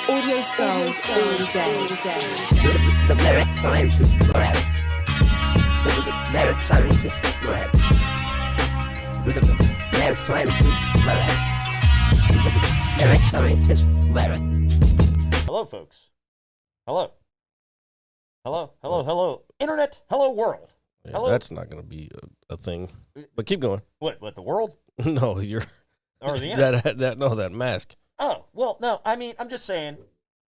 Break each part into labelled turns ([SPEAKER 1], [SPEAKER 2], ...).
[SPEAKER 1] Audio skulls all day.
[SPEAKER 2] The merit scientist lab. The merit scientist lab. The merit scientist lab. The merit scientist lab.
[SPEAKER 3] Hello, folks. Hello. Hello, hello, hello. Internet, hello, world.
[SPEAKER 4] Yeah,
[SPEAKER 3] Hello.
[SPEAKER 4] that's not going to be a thing. But keep going.
[SPEAKER 3] What, the world?
[SPEAKER 4] No, you're
[SPEAKER 3] Or the internet?
[SPEAKER 4] that mask.
[SPEAKER 3] Oh, well, no, I mean, I'm just saying,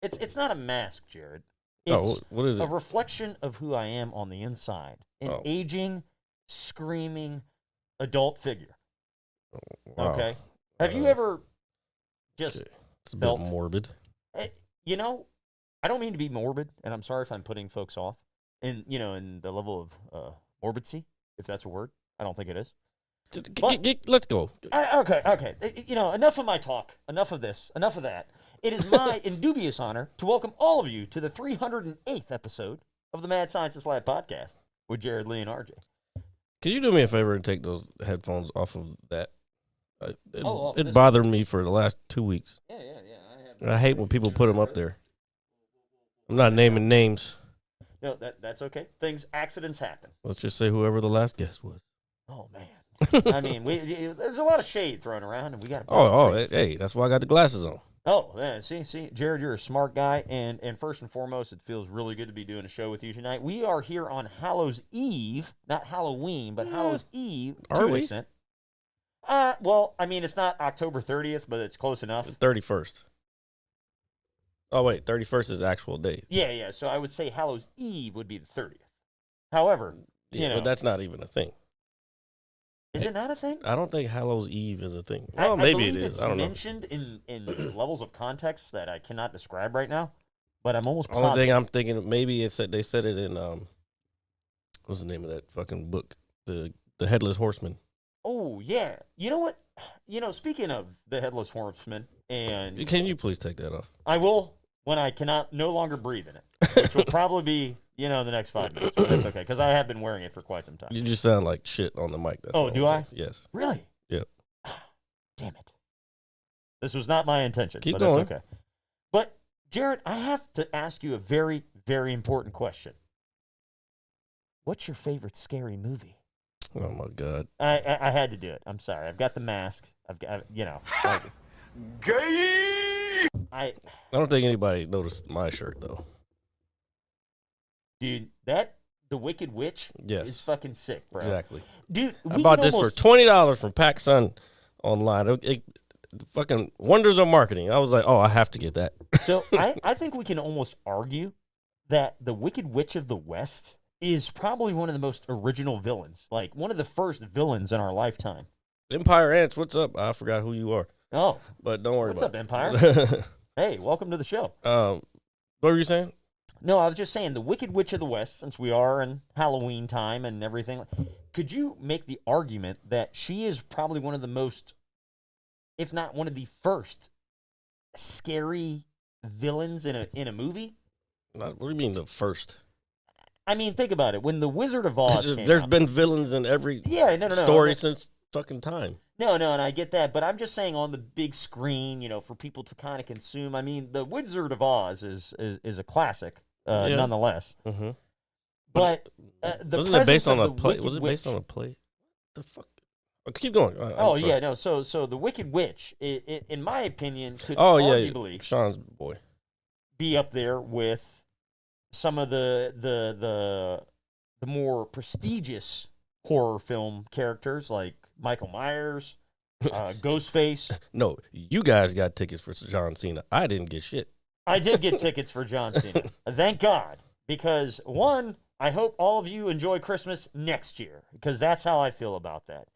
[SPEAKER 3] it's not a mask, Jared. It's
[SPEAKER 4] Oh, what is
[SPEAKER 3] a
[SPEAKER 4] it?
[SPEAKER 3] reflection of who I am on the inside. An
[SPEAKER 4] Oh.
[SPEAKER 3] aging, screaming adult figure.
[SPEAKER 4] Wow.
[SPEAKER 3] Okay? Have you
[SPEAKER 4] Uh,
[SPEAKER 3] ever just
[SPEAKER 4] Okay. It's a
[SPEAKER 3] felt-
[SPEAKER 4] bit morbid.
[SPEAKER 3] You know, I don't mean to be morbid, and I'm sorry if I'm putting folks off in the level of morbidsy, if that's a word. I don't think it is.
[SPEAKER 4] Let's go.
[SPEAKER 3] Okay. Enough of my talk. Enough of this. Enough of that. It is my indubious honor to welcome all of you to the 308th episode of the Mad Scientist Lab podcast with Jared, Lee, and RJ.
[SPEAKER 4] Can you do me a favor and take those headphones off of that?
[SPEAKER 3] Off
[SPEAKER 4] It
[SPEAKER 3] this
[SPEAKER 4] bothered me for the last 2 weeks.
[SPEAKER 3] Yeah.
[SPEAKER 4] I hate when people put them up there. I'm not naming names.
[SPEAKER 3] No, that's okay. Accidents happen.
[SPEAKER 4] Let's just say whoever the last guest was.
[SPEAKER 3] Oh, man. I mean, there's a lot of shade thrown around, and we got
[SPEAKER 4] Hey, that's why I got the glasses on.
[SPEAKER 3] Oh, yeah, see, Jared, you're a smart guy, and first and foremost, it feels really good to be doing a show with you tonight. We are here on Hallows Eve, not Halloween, but Hallows Eve to
[SPEAKER 4] Are
[SPEAKER 3] an
[SPEAKER 4] we?
[SPEAKER 3] extent. Well, I mean, it's not October 30th, but it's close enough.
[SPEAKER 4] 31st. Oh, wait, 31st is actual date.
[SPEAKER 3] Yeah, so I would say Hallows Eve would be the 30th. However,
[SPEAKER 4] Yeah, but that's not even a thing.
[SPEAKER 3] is it not a thing?
[SPEAKER 4] I don't think Hallows Eve is a thing.
[SPEAKER 3] I
[SPEAKER 4] Well, maybe it
[SPEAKER 3] believe
[SPEAKER 4] is.
[SPEAKER 3] it's
[SPEAKER 4] I don't know.
[SPEAKER 3] mentioned in levels of context that I cannot describe right now, but I'm almost
[SPEAKER 4] Only
[SPEAKER 3] positive.
[SPEAKER 4] thing I'm thinking, maybe they said it in what's the name of that fucking book? The Headless Horseman.
[SPEAKER 3] Oh, yeah. You know what? Speaking of the Headless Horseman, and
[SPEAKER 4] Can you please take that off?
[SPEAKER 3] I will when I cannot no longer breathe in it, which will probably be, the next 5 minutes, but that's okay, because I have been wearing it for quite some time.
[SPEAKER 4] You just sound like shit on the mic. That's
[SPEAKER 3] Oh,
[SPEAKER 4] all
[SPEAKER 3] do
[SPEAKER 4] I'm
[SPEAKER 3] I?
[SPEAKER 4] saying. Yes.
[SPEAKER 3] Really?
[SPEAKER 4] Yep.
[SPEAKER 3] Damn it. This was not my intention,
[SPEAKER 4] Keep
[SPEAKER 3] but
[SPEAKER 4] going.
[SPEAKER 3] that's okay. But, Jared, I have to ask you a very, very important question. What's your favorite scary movie?
[SPEAKER 4] Oh my God.
[SPEAKER 3] I had to do it. I'm sorry. I've got the mask. I've got,
[SPEAKER 2] Gay!
[SPEAKER 3] I
[SPEAKER 4] don't think anybody noticed my shirt though.
[SPEAKER 3] Dude, the Wicked Witch
[SPEAKER 4] Yes.
[SPEAKER 3] is fucking sick, bro.
[SPEAKER 4] Exactly.
[SPEAKER 3] Dude,
[SPEAKER 4] I bought this for $20 from PacSun online. It fucking wonders of marketing. I was like, oh, I have to get that.
[SPEAKER 3] So I think we can almost argue that the Wicked Witch of the West is probably one of the most original villains, like one of the first villains in our lifetime.
[SPEAKER 4] Empire Ants, what's up? I forgot who you are,
[SPEAKER 3] Oh,
[SPEAKER 4] but don't worry
[SPEAKER 3] what's up,
[SPEAKER 4] about
[SPEAKER 3] Empire?
[SPEAKER 4] it.
[SPEAKER 3] Hey, welcome to the show.
[SPEAKER 4] What were you saying?
[SPEAKER 3] No, I was just saying the Wicked Witch of the West, since we are in Halloween time and everything, could you make the argument that she is probably one of the most, if not one of the first, scary villains in a movie?
[SPEAKER 4] What do you mean the first?
[SPEAKER 3] I mean, think about it. When the Wizard of Oz came
[SPEAKER 4] There's
[SPEAKER 3] out,
[SPEAKER 4] been villains in every
[SPEAKER 3] no,
[SPEAKER 4] story since fucking time.
[SPEAKER 3] No, and I get that, but I'm just saying on the big screen, for people to kind of consume. I mean, the Wizard of Oz is a classic,
[SPEAKER 4] Yeah.
[SPEAKER 3] nonetheless.
[SPEAKER 4] Mm-hmm.
[SPEAKER 3] But the
[SPEAKER 4] Wasn't it based
[SPEAKER 3] presence
[SPEAKER 4] on
[SPEAKER 3] of
[SPEAKER 4] a
[SPEAKER 3] the
[SPEAKER 4] play?
[SPEAKER 3] Wicked
[SPEAKER 4] Was it based
[SPEAKER 3] Witch-
[SPEAKER 4] on a play? The fuck? Oh, keep going. I'm
[SPEAKER 3] Oh
[SPEAKER 4] sorry.
[SPEAKER 3] yeah, no. So the Wicked Witch, in my opinion, could
[SPEAKER 4] Oh yeah,
[SPEAKER 3] arguably
[SPEAKER 4] Sean's boy.
[SPEAKER 3] be up there with some of the more prestigious horror film characters like Michael Myers, Ghostface.
[SPEAKER 4] No, you guys got tickets for John Cena. I didn't get shit.
[SPEAKER 3] I did get tickets for John Cena. Thank God, because one, I hope all of you enjoy Christmas next year, because that's how I feel about that.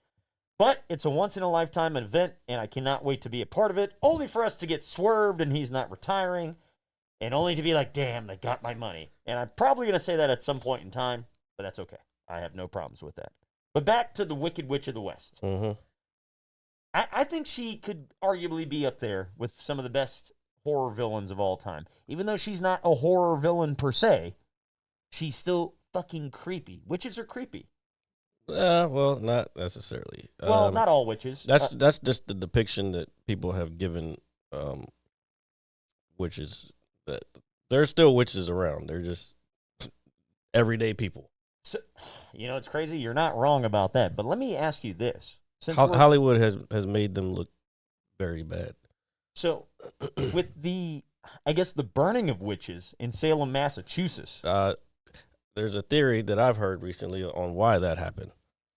[SPEAKER 3] But it's a once-in-a-lifetime event, and I cannot wait to be a part of it, only for us to get swerved and he's not retiring, and only to be like, damn, they got my money. And I'm probably going to say that at some point in time, but that's okay. I have no problems with that. But back to the Wicked Witch of the West.
[SPEAKER 4] Mm-hmm.
[SPEAKER 3] I think she could arguably be up there with some of the best horror villains of all time. Even though she's not a horror villain per se, she's still fucking creepy. Witches are creepy.
[SPEAKER 4] Well, not necessarily.
[SPEAKER 3] Well, not all witches.
[SPEAKER 4] That's just the depiction that people have given witches. That there's still witches around. They're just everyday people.
[SPEAKER 3] So, it's crazy. You're not wrong about that. But let me ask you this:
[SPEAKER 4] Hollywood has made them look very bad.
[SPEAKER 3] So, with the burning of witches in Salem, Massachusetts.
[SPEAKER 4] There's a theory that I've heard recently on why that happened.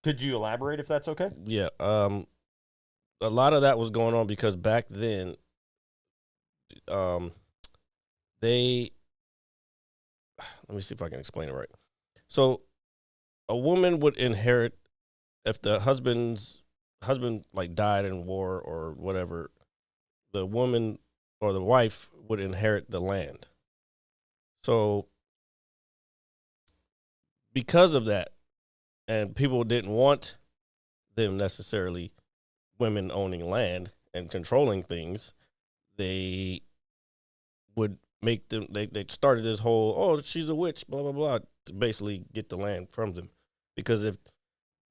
[SPEAKER 3] Could you elaborate if that's okay?
[SPEAKER 4] Yeah. A lot of that was going on because back then, let me see if I can explain it right. So, a woman would inherit if the husband like died in war or whatever. The woman or the wife would inherit the land. So, because of that, and people didn't want them necessarily women owning land and controlling things, they would make them, they started this whole, oh, she's a witch, blah, blah, blah, to basically get the land from them. Because if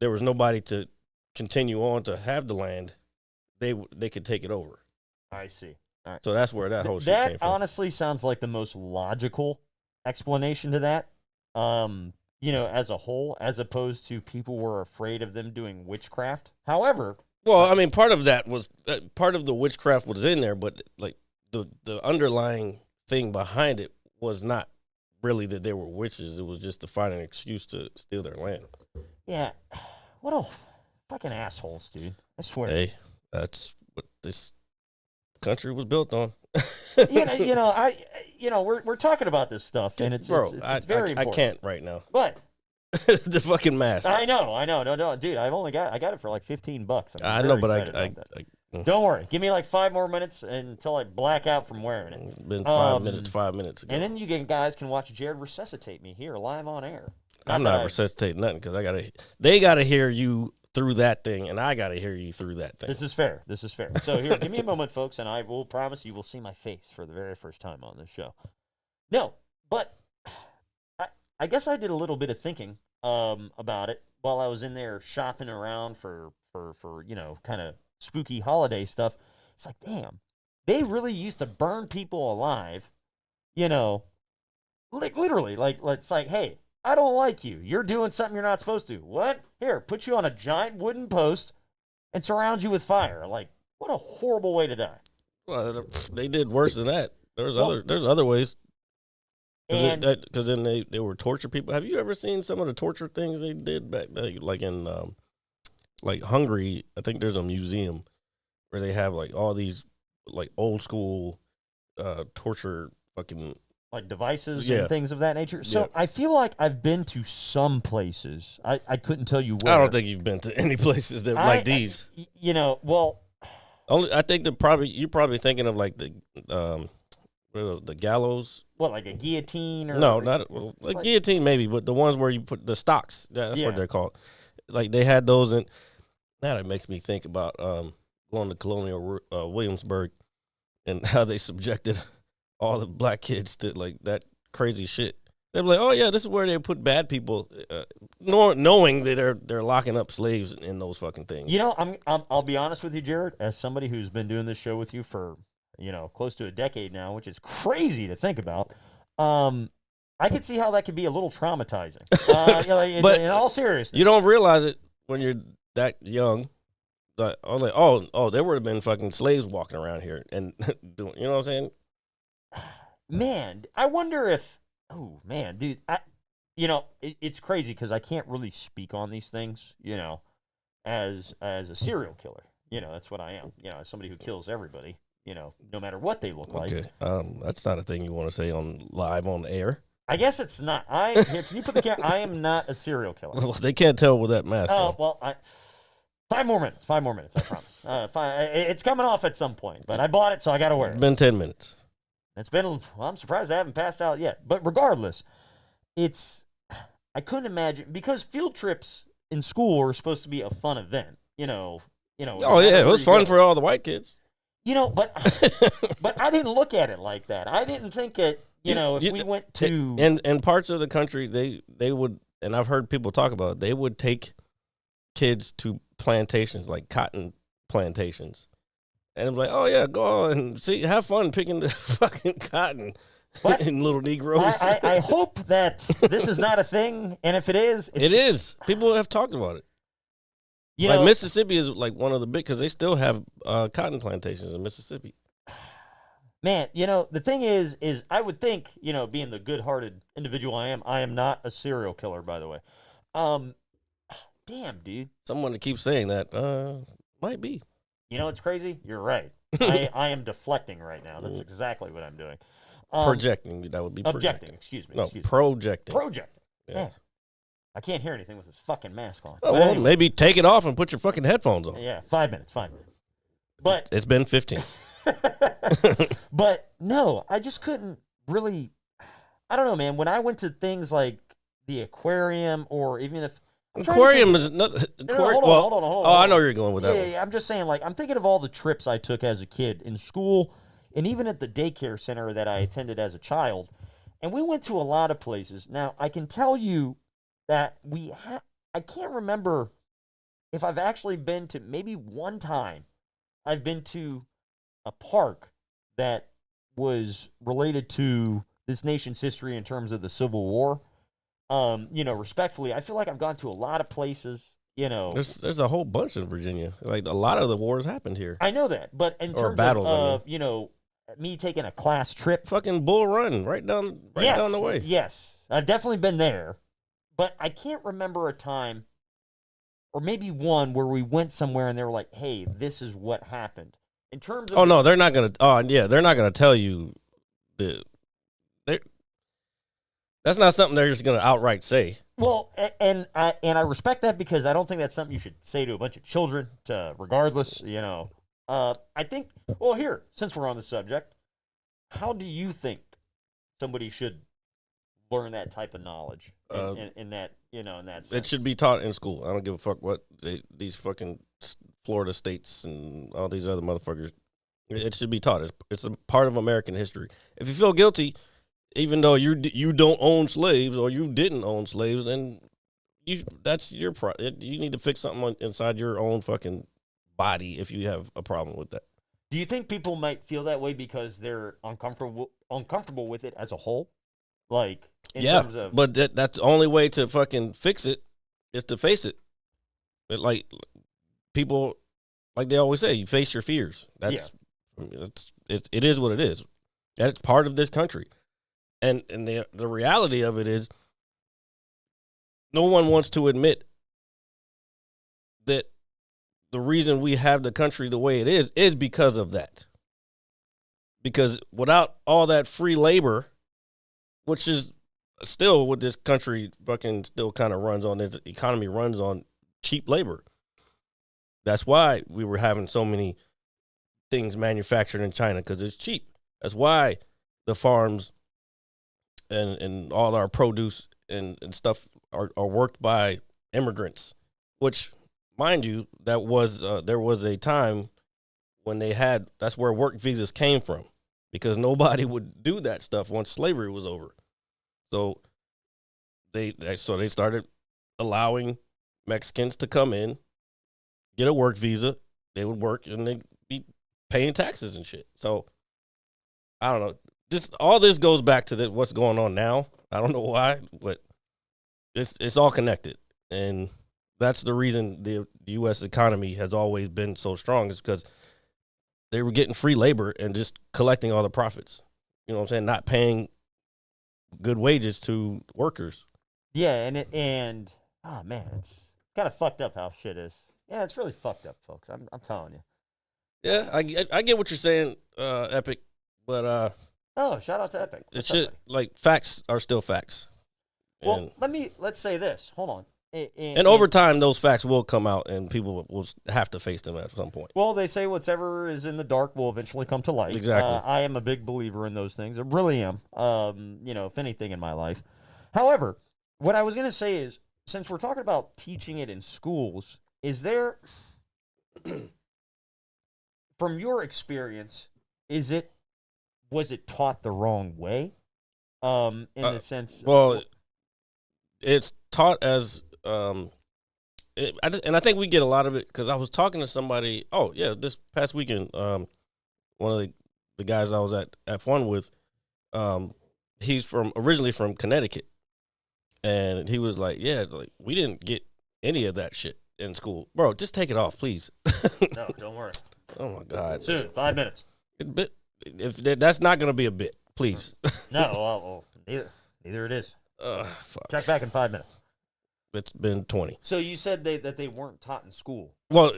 [SPEAKER 4] there was nobody to continue on to have the land, they could take it over.
[SPEAKER 3] I see. All right.
[SPEAKER 4] So that's where that whole shit came from.
[SPEAKER 3] That honestly sounds like the most logical explanation to that. As a whole, as opposed to people were afraid of them doing witchcraft. However,
[SPEAKER 4] well, I mean, part of that was part of the witchcraft was in there, but like the underlying thing behind it was not really that they were witches. It was just to find an excuse to steal their land.
[SPEAKER 3] Yeah, what a fucking assholes, dude! I swear.
[SPEAKER 4] Hey, that's what this country was built on.
[SPEAKER 3] We're talking about this stuff, and it's very important.
[SPEAKER 4] I can't right now.
[SPEAKER 3] But
[SPEAKER 4] the fucking mask.
[SPEAKER 3] I know. No, dude. I got it for like $15.
[SPEAKER 4] I know, but I
[SPEAKER 3] don't worry. Give me like 5 more minutes until I black out from wearing it.
[SPEAKER 4] It's been 5 minutes. 5 minutes ago.
[SPEAKER 3] And then you guys can watch Jared resuscitate me here live on air.
[SPEAKER 4] I'm not resuscitating nothing because they gotta hear you through that thing, and I gotta hear you through that thing.
[SPEAKER 3] This is fair. So here, give me a moment, folks, and I will promise you will see my face for the very first time on this show. No, but I guess I did a little bit of thinking about it while I was in there shopping around for kind of spooky holiday stuff. It's like, damn, they really used to burn people alive, like literally, like it's like, hey, I don't like you. You're doing something you're not supposed to. What? Here, put you on a giant wooden post and surround you with fire. Like, what a horrible way to die.
[SPEAKER 4] Well, they did worse than that. There's other ways. Because then they were torture people. Have you ever seen some of the torture things they did back then? Like in like Hungary, I think there's a museum where they have like all these like old school torture fucking
[SPEAKER 3] like devices and things of that nature. So I feel like I've been to some places. I couldn't tell you where.
[SPEAKER 4] I don't think you've been to any places that like these.
[SPEAKER 3] Well,
[SPEAKER 4] only I think that you're probably thinking of like the gallows.
[SPEAKER 3] What, like a guillotine? Or
[SPEAKER 4] no, not like guillotine maybe, but the ones where you put the stocks. That's what they're called. Like they had those, and that makes me think about going to Colonial Williamsburg and how they subjected all the black kids to like that crazy shit. They're like, oh yeah, this is where they put bad people, knowing that they're locking up slaves in those fucking things.
[SPEAKER 3] I'll be honest with you, Jared, as somebody who's been doing this show with you for close to a decade now, which is crazy to think about. I could see how that could be a little traumatizing. But in all seriousness,
[SPEAKER 4] you don't realize it when you're that young. Like, there would have been fucking slaves walking around here and doing, you know what I'm saying?
[SPEAKER 3] Man, I wonder if. Oh man, dude, it's crazy because I can't really speak on these things, as a serial killer. That's what I am. As somebody who kills everybody. No matter what they look like.
[SPEAKER 4] Okay, that's not a thing you want to say live on air.
[SPEAKER 3] I guess it's not. Can you put the camera? I am not a serial killer.
[SPEAKER 4] Well, they can't tell with that mask.
[SPEAKER 3] Oh well, 5 more minutes. 5 more minutes. I promise. It's coming off at some point, but I bought it, so I got to wear it.
[SPEAKER 4] It's been 10 minutes.
[SPEAKER 3] It's been. Well, I'm surprised I haven't passed out yet. But regardless, I couldn't imagine because field trips in school are supposed to be a fun event. Oh
[SPEAKER 4] yeah, it was fun for all the white kids.
[SPEAKER 3] But I didn't look at it like that. I didn't think it. If we went to
[SPEAKER 4] in parts of the country, they would, and I've heard people talk about it, they would take kids to plantations like cotton plantations, And I'm like, oh yeah, go on and see, have fun picking the fucking cotton in little Negroes.
[SPEAKER 3] I hope that this is not a thing, and if it is,
[SPEAKER 4] it is. People have talked about it.
[SPEAKER 3] You
[SPEAKER 4] like
[SPEAKER 3] know,
[SPEAKER 4] Mississippi is like one of the big, because they still have cotton plantations in Mississippi.
[SPEAKER 3] man, the thing is I would think, being the good-hearted individual I am not a serial killer, by the way. Damn, dude.
[SPEAKER 4] Someone to keep saying that might be.
[SPEAKER 3] You know what's crazy? You're right. I am deflecting right now. That's exactly what I'm doing.
[SPEAKER 4] Projecting, that would be
[SPEAKER 3] Objecting,
[SPEAKER 4] projecting.
[SPEAKER 3] excuse me.
[SPEAKER 4] No,
[SPEAKER 3] excuse me.
[SPEAKER 4] projecting.
[SPEAKER 3] Projecting.
[SPEAKER 4] Yes.
[SPEAKER 3] Man, I can't hear anything with this fucking mask on.
[SPEAKER 4] Oh,
[SPEAKER 3] But
[SPEAKER 4] well,
[SPEAKER 3] anyway,
[SPEAKER 4] maybe take it off and put your fucking headphones on.
[SPEAKER 3] yeah, 5 minutes, fine. But
[SPEAKER 4] It's been 15.
[SPEAKER 3] but no, I just couldn't really. I don't know, man. When I went to things like the aquarium, or even if
[SPEAKER 4] Aquarium is not.
[SPEAKER 3] No, hold on.
[SPEAKER 4] Oh, I know where you're going with that one.
[SPEAKER 3] Yeah, I'm just saying, like, I'm thinking of all the trips I took as a kid in school, and even at the daycare center that I attended as a child, and we went to a lot of places. Now, I can tell you that I can't remember if I've actually been to, maybe one time I've been to a park that was related to this nation's history in terms of the Civil War. Respectfully, I feel like I've gone to a lot of places,
[SPEAKER 4] There's a whole bunch in Virginia. Like, a lot of the wars happened here.
[SPEAKER 3] I know that, but in
[SPEAKER 4] Or
[SPEAKER 3] terms
[SPEAKER 4] battles,
[SPEAKER 3] of, me taking a class trip.
[SPEAKER 4] Fucking Bull Run, right down the way.
[SPEAKER 3] Yes, I've definitely been there, but I can't remember a time, or maybe one, where we went somewhere and they were like, hey, this is what happened. In terms of...
[SPEAKER 4] Oh, no, they're not going to... Oh, yeah, they're not going to tell you... That's not something they're just going to outright say.
[SPEAKER 3] Well, and I respect that, because I don't think that's something you should say to a bunch of children, regardless, I think, well, here, since we're on the subject, how do you think somebody should learn that type of knowledge in that sense?
[SPEAKER 4] It should be taught in school. I don't give a fuck what these fucking Florida states and all these other motherfuckers, it should be taught. It's a part of American history. If you feel guilty, even though you don't own slaves, or you didn't own slaves, then that's your you need to fix something inside your own fucking body if you have a problem with that.
[SPEAKER 3] Do you think people might feel that way because they're uncomfortable with it as a whole? Like, in terms of...
[SPEAKER 4] but that's the only way to fucking fix it, is to face it. Like, people, like they always say, you face your fears. It is what it is. That's part of this country. And the reality of it is, no one wants to admit that the reason we have the country the way it is because of that. Because without all that free labor, which is still what this country fucking still kind of runs on, this economy runs on cheap labor. That's why we were having so many things manufactured in China, because it's cheap. That's why the farms and all our produce and stuff are worked by immigrants, which, mind you, that was there was a time when that's where work visas came from, because nobody would do that stuff once slavery was over. So they started allowing Mexicans to come in, get a work visa, they would work, and they'd be paying taxes and shit. So I don't know. All this goes back to what's going on now. I don't know why, but it's all connected, and that's the reason the U.S. economy has always been so strong, is because they were getting free labor and just collecting all the profits. You know what I'm saying? Not paying good wages to workers.
[SPEAKER 3] Yeah, and oh man, it's kind of fucked up how shit is. Yeah, it's really fucked up, folks. I'm telling you.
[SPEAKER 4] Yeah, I get what you're saying, Epic, but
[SPEAKER 3] oh, shout out to Epic.
[SPEAKER 4] It should, like, facts are still facts.
[SPEAKER 3] Well, let's say this. Hold on.
[SPEAKER 4] And over time, those facts will come out, and people will have to face them at some point.
[SPEAKER 3] Well, they say whatever is in the dark will eventually come to light.
[SPEAKER 4] Exactly.
[SPEAKER 3] I am a big believer in those things. I really am. If anything in my life. However, what I was going to say is, since we're talking about teaching it in schools, is there, from your experience, was it taught the wrong way? In the sense...
[SPEAKER 4] Well, it's taught as and I think we get a lot of it because I was talking to somebody. Oh yeah, this past weekend, one of the guys I was at F1 with, he's originally from Connecticut, and he was like, "Yeah, like we didn't get any of that shit in school, bro. Just take it off, please."
[SPEAKER 3] No, don't worry.
[SPEAKER 4] Oh my God.
[SPEAKER 3] Soon, 5 minutes.
[SPEAKER 4] If that's not gonna be a bit, please.
[SPEAKER 3] No, well, neither it is.
[SPEAKER 4] Fuck.
[SPEAKER 3] Check back in 5 minutes.
[SPEAKER 4] It's been 20.
[SPEAKER 3] So you said that they weren't taught in school.
[SPEAKER 4] Well,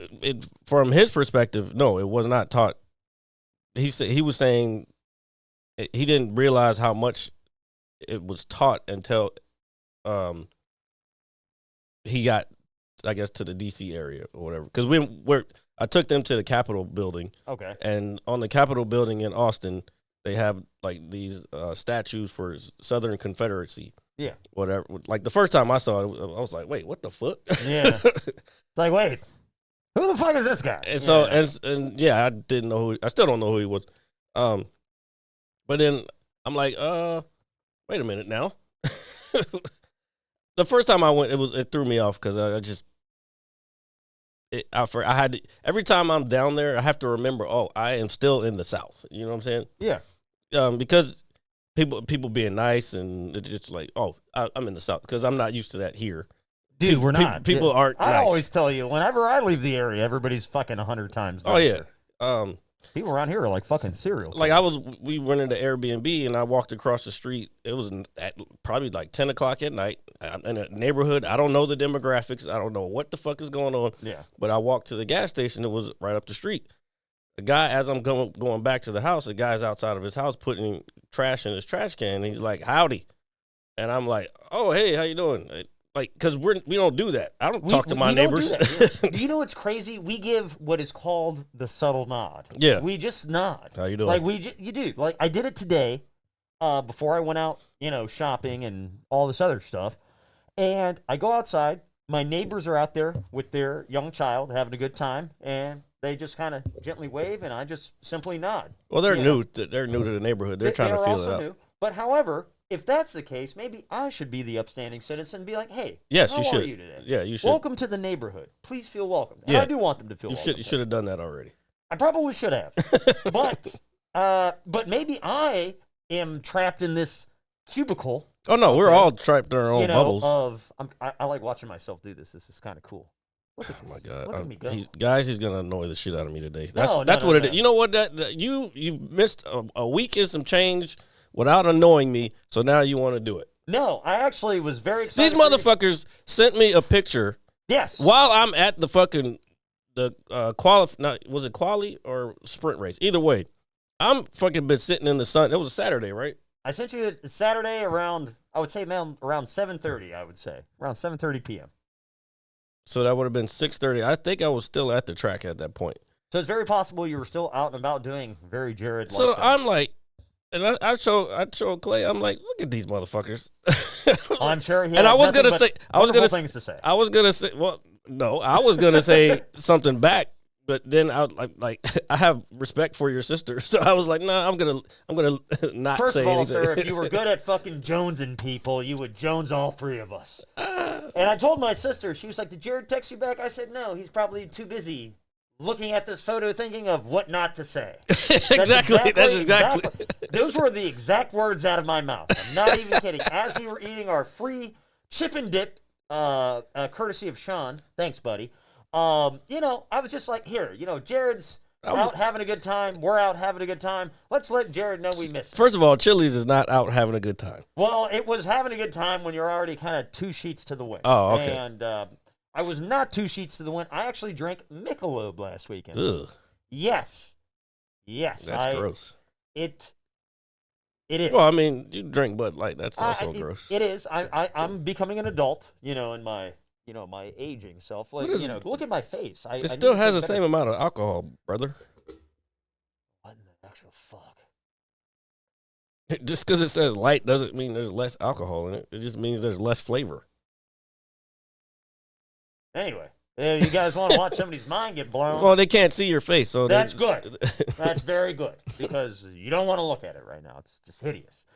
[SPEAKER 4] from his perspective, no, it was not taught. He was saying he didn't realize how much it was taught until he got, I guess, to the DC area or whatever. Because I took them to the Capitol building.
[SPEAKER 3] Okay.
[SPEAKER 4] And on the Capitol building in Austin, they have like these statues for Southern Confederacy.
[SPEAKER 3] Yeah.
[SPEAKER 4] Whatever. Like the first time I saw it, I was like, wait, what the fuck?
[SPEAKER 3] Yeah. It's like, wait, who the fuck is this guy?
[SPEAKER 4] And so, and yeah, I didn't know I still don't know who he was. But then I'm like, wait a minute now. The first time I went, it threw me off because I had to, every time I'm down there, I have to remember, I am still in the South. You know what I'm saying?
[SPEAKER 3] Yeah.
[SPEAKER 4] Because people being nice and it's just like, I'm in the South because I'm not used to that here.
[SPEAKER 3] Dude, we're not.
[SPEAKER 4] People aren't
[SPEAKER 3] I
[SPEAKER 4] nice.
[SPEAKER 3] always tell you, whenever I leave the area, everybody's fucking 100 times nicer.
[SPEAKER 4] Oh, yeah.
[SPEAKER 3] People around here are like fucking cereal.
[SPEAKER 4] Like we went into Airbnb and I walked across the street. It was at probably like 10 o'clock at night. I'm in a neighborhood. I don't know the demographics. I don't know what the fuck is going on.
[SPEAKER 3] Yeah.
[SPEAKER 4] But I walked to the gas station. It was right up the street. The guy, as I'm going back to the house, the guy's outside of his house putting trash in his trash can. And he's like, "Howdy," and I'm like, "Oh, hey, how you doing?" Like, because we don't do that. I don't talk to my neighbors.
[SPEAKER 3] Don't do that. Yeah. Do you know what's crazy? We give what is called the subtle nod.
[SPEAKER 4] Yeah.
[SPEAKER 3] We just nod.
[SPEAKER 4] How you doing?
[SPEAKER 3] Like you do. Like I did it today, before I went out, shopping and all this other stuff. And I go outside. My neighbors are out there with their young child having a good time, and they just kind of gently wave, and I just simply nod.
[SPEAKER 4] Well, they're new. They're new to the neighborhood. They're trying to feel it out. New.
[SPEAKER 3] But however, if that's the case, maybe I should be the upstanding citizen and be like, "Hey,
[SPEAKER 4] yes,
[SPEAKER 3] how
[SPEAKER 4] you should.
[SPEAKER 3] are you today?
[SPEAKER 4] Yeah, you should.
[SPEAKER 3] Welcome to the neighborhood. Please feel welcome." And
[SPEAKER 4] yeah.
[SPEAKER 3] I do want them to feel welcome.
[SPEAKER 4] You should have done that already.
[SPEAKER 3] I probably should have. But maybe I am trapped in this cubicle.
[SPEAKER 4] Oh no, we're all trapped in our own bubbles.
[SPEAKER 3] I like watching myself do this. This is kind of cool. Look at this.
[SPEAKER 4] Oh my God,
[SPEAKER 3] Look at me go.
[SPEAKER 4] He's gonna annoy the shit out of me today. That's what
[SPEAKER 3] no.
[SPEAKER 4] it is. You know what? That you missed a week and some change without annoying me. So now you want to do it.
[SPEAKER 3] No, I actually was very excited.
[SPEAKER 4] These motherfuckers sent me a picture.
[SPEAKER 3] Yes.
[SPEAKER 4] While I'm at the fucking was it quali or sprint race? Either way, I'm fucking been sitting in the sun. It was a Saturday, right?
[SPEAKER 3] I sent you a Saturday around, I would say, around 7:30. I would say around 7:30 p.m.
[SPEAKER 4] So that would have been 6:30. I think I was still at the track at that point.
[SPEAKER 3] So it's very possible you were still out and about doing very Jared.
[SPEAKER 4] So I'm like, and I show Clay. I'm like, look at these motherfuckers.
[SPEAKER 3] I'm sure.
[SPEAKER 4] And I was gonna say,
[SPEAKER 3] things to say.
[SPEAKER 4] I was gonna say, well, no, I was gonna say something back, but then I I have respect for your sister, so I was like, nah, I'm gonna not.
[SPEAKER 3] First
[SPEAKER 4] say
[SPEAKER 3] of all,
[SPEAKER 4] anything.
[SPEAKER 3] sir, if you were good at fucking jonesing people, you would jones all three of us. And I told my sister, she was like, "Did Jared text you back?" I said, "No, he's probably too busy looking at this photo, thinking of what not to say."
[SPEAKER 4] Exactly. That's exactly.
[SPEAKER 3] Those were the exact words out of my mouth. I'm not even kidding. As we were eating our free chip and dip, courtesy of Sean. Thanks, buddy. I was just like, here, Jared's out having a good time. We're out having a good time. Let's let Jared know we missed him.
[SPEAKER 4] First of all, Chili's is not out having a good time.
[SPEAKER 3] Well, it was having a good time when you're already kind of 2 sheets to the wind.
[SPEAKER 4] Oh, okay.
[SPEAKER 3] And I was not 2 sheets to the wind. I actually drank Michelob last weekend.
[SPEAKER 4] Ugh.
[SPEAKER 3] Yes.
[SPEAKER 4] That's gross.
[SPEAKER 3] It is.
[SPEAKER 4] Well, I mean, you drink Bud Light. That's also gross.
[SPEAKER 3] It is. I'm becoming an adult, in my my aging self. Like, look at my face.
[SPEAKER 4] It still has the same amount of alcohol, brother.
[SPEAKER 3] What in the actual fuck?
[SPEAKER 4] Just because it says light doesn't mean there's less alcohol in it. It just means there's less flavor.
[SPEAKER 3] Anyway, you guys want to watch somebody's mind get blown?
[SPEAKER 4] Well, they can't see your face, so
[SPEAKER 3] that's good. That's very good, because you don't want to look at it right now. It's just hideous.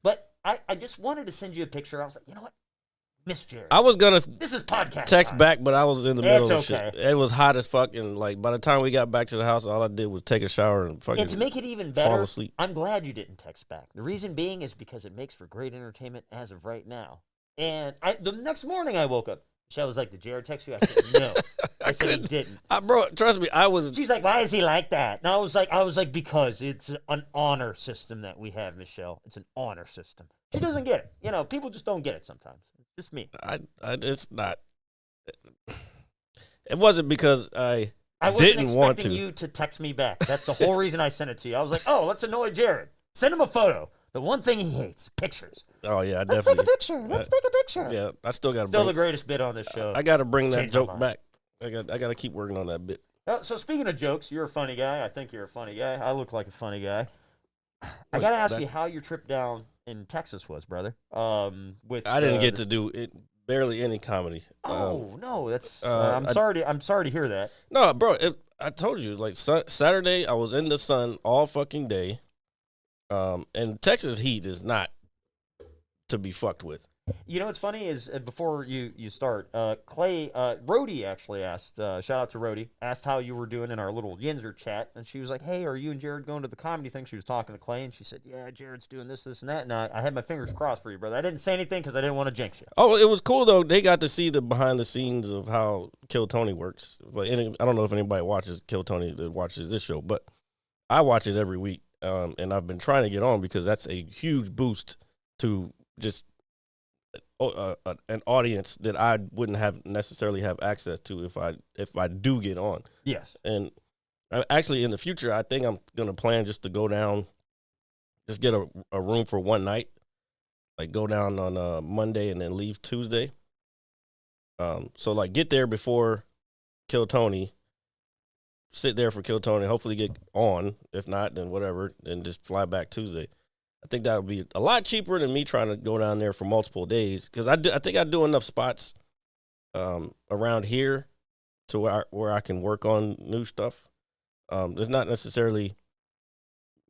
[SPEAKER 3] But I just wanted to send you a picture. I was like, you know what? Miss Jared.
[SPEAKER 4] I was gonna
[SPEAKER 3] This is podcast
[SPEAKER 4] text
[SPEAKER 3] time.
[SPEAKER 4] back, but I was in the middle of
[SPEAKER 3] okay.
[SPEAKER 4] shit. It was hot as fuck, and like by the time we got back to the house, all I did was take a shower and fucking
[SPEAKER 3] And to make it even
[SPEAKER 4] fall
[SPEAKER 3] better,
[SPEAKER 4] asleep.
[SPEAKER 3] I'm glad you didn't text back. The reason being is because it makes for great entertainment as of right now. And the next morning I woke up. Michelle was like, "Did Jared text you?" I said, "No." I said he didn't.
[SPEAKER 4] Bro, trust me, I was.
[SPEAKER 3] She's like, "Why is he like that?" And I was like, because it's an honor system that we have, Michelle. It's an honor system. She doesn't get it. You know, people just don't get it sometimes. It's just me.
[SPEAKER 4] It's not. It wasn't because I
[SPEAKER 3] wasn't
[SPEAKER 4] didn't want
[SPEAKER 3] expecting
[SPEAKER 4] to.
[SPEAKER 3] you to text me back. That's the whole reason I sent it to you. I was like, "Oh, let's annoy Jared. Send him a photo." The one thing he hates, pictures.
[SPEAKER 4] Oh yeah, I
[SPEAKER 3] Let's
[SPEAKER 4] definitely.
[SPEAKER 3] take a picture. Let's take a picture.
[SPEAKER 4] Yeah, I still got to.
[SPEAKER 3] Still the greatest bit on this show.
[SPEAKER 4] I got to bring that
[SPEAKER 3] Changed my
[SPEAKER 4] joke
[SPEAKER 3] mind.
[SPEAKER 4] back. I got to keep working on that bit.
[SPEAKER 3] So speaking of jokes, you're a funny guy. I think you're a funny guy. I look like a funny guy. I got to ask you how your trip down in Texas was, brother. With
[SPEAKER 4] I didn't get to do it. Barely any comedy.
[SPEAKER 3] Oh no, that's.
[SPEAKER 4] I'm
[SPEAKER 3] I'm sorry to hear that.
[SPEAKER 4] No, bro. I told you, like Saturday, I was in the sun all fucking day. And Texas heat is not to be fucked with.
[SPEAKER 3] You know what's funny is before you start, Clay, Rhodey actually asked, shout out to Rhodey, asked how you were doing in our little Yinzer chat, and she was like, "Hey, are you and Jared going to the comedy thing?" She was talking to Clay, and she said, "Yeah, Jared's doing this, and that," and I had my fingers crossed for you, brother. I didn't say anything because I didn't want to jinx you.
[SPEAKER 4] Oh, it was cool though. They got to see the behind the scenes of how Kill Tony works. But I don't know if anybody watches Kill Tony that watches this show, but I watch it every week. And I've been trying to get on because that's a huge boost to just an audience that I wouldn't have necessarily have access to if I do get on.
[SPEAKER 3] Yes.
[SPEAKER 4] And actually, in the future, I think I'm gonna plan just to go down, just get a room for one night, like go down on Monday and then leave Tuesday. So like get there before Kill Tony. Sit there for Kill Tony, hopefully get on. If not, then whatever, and just fly back Tuesday. I think that would be a lot cheaper than me trying to go down there for multiple days because I think I do enough spots around here to where I can work on new stuff. There's not necessarily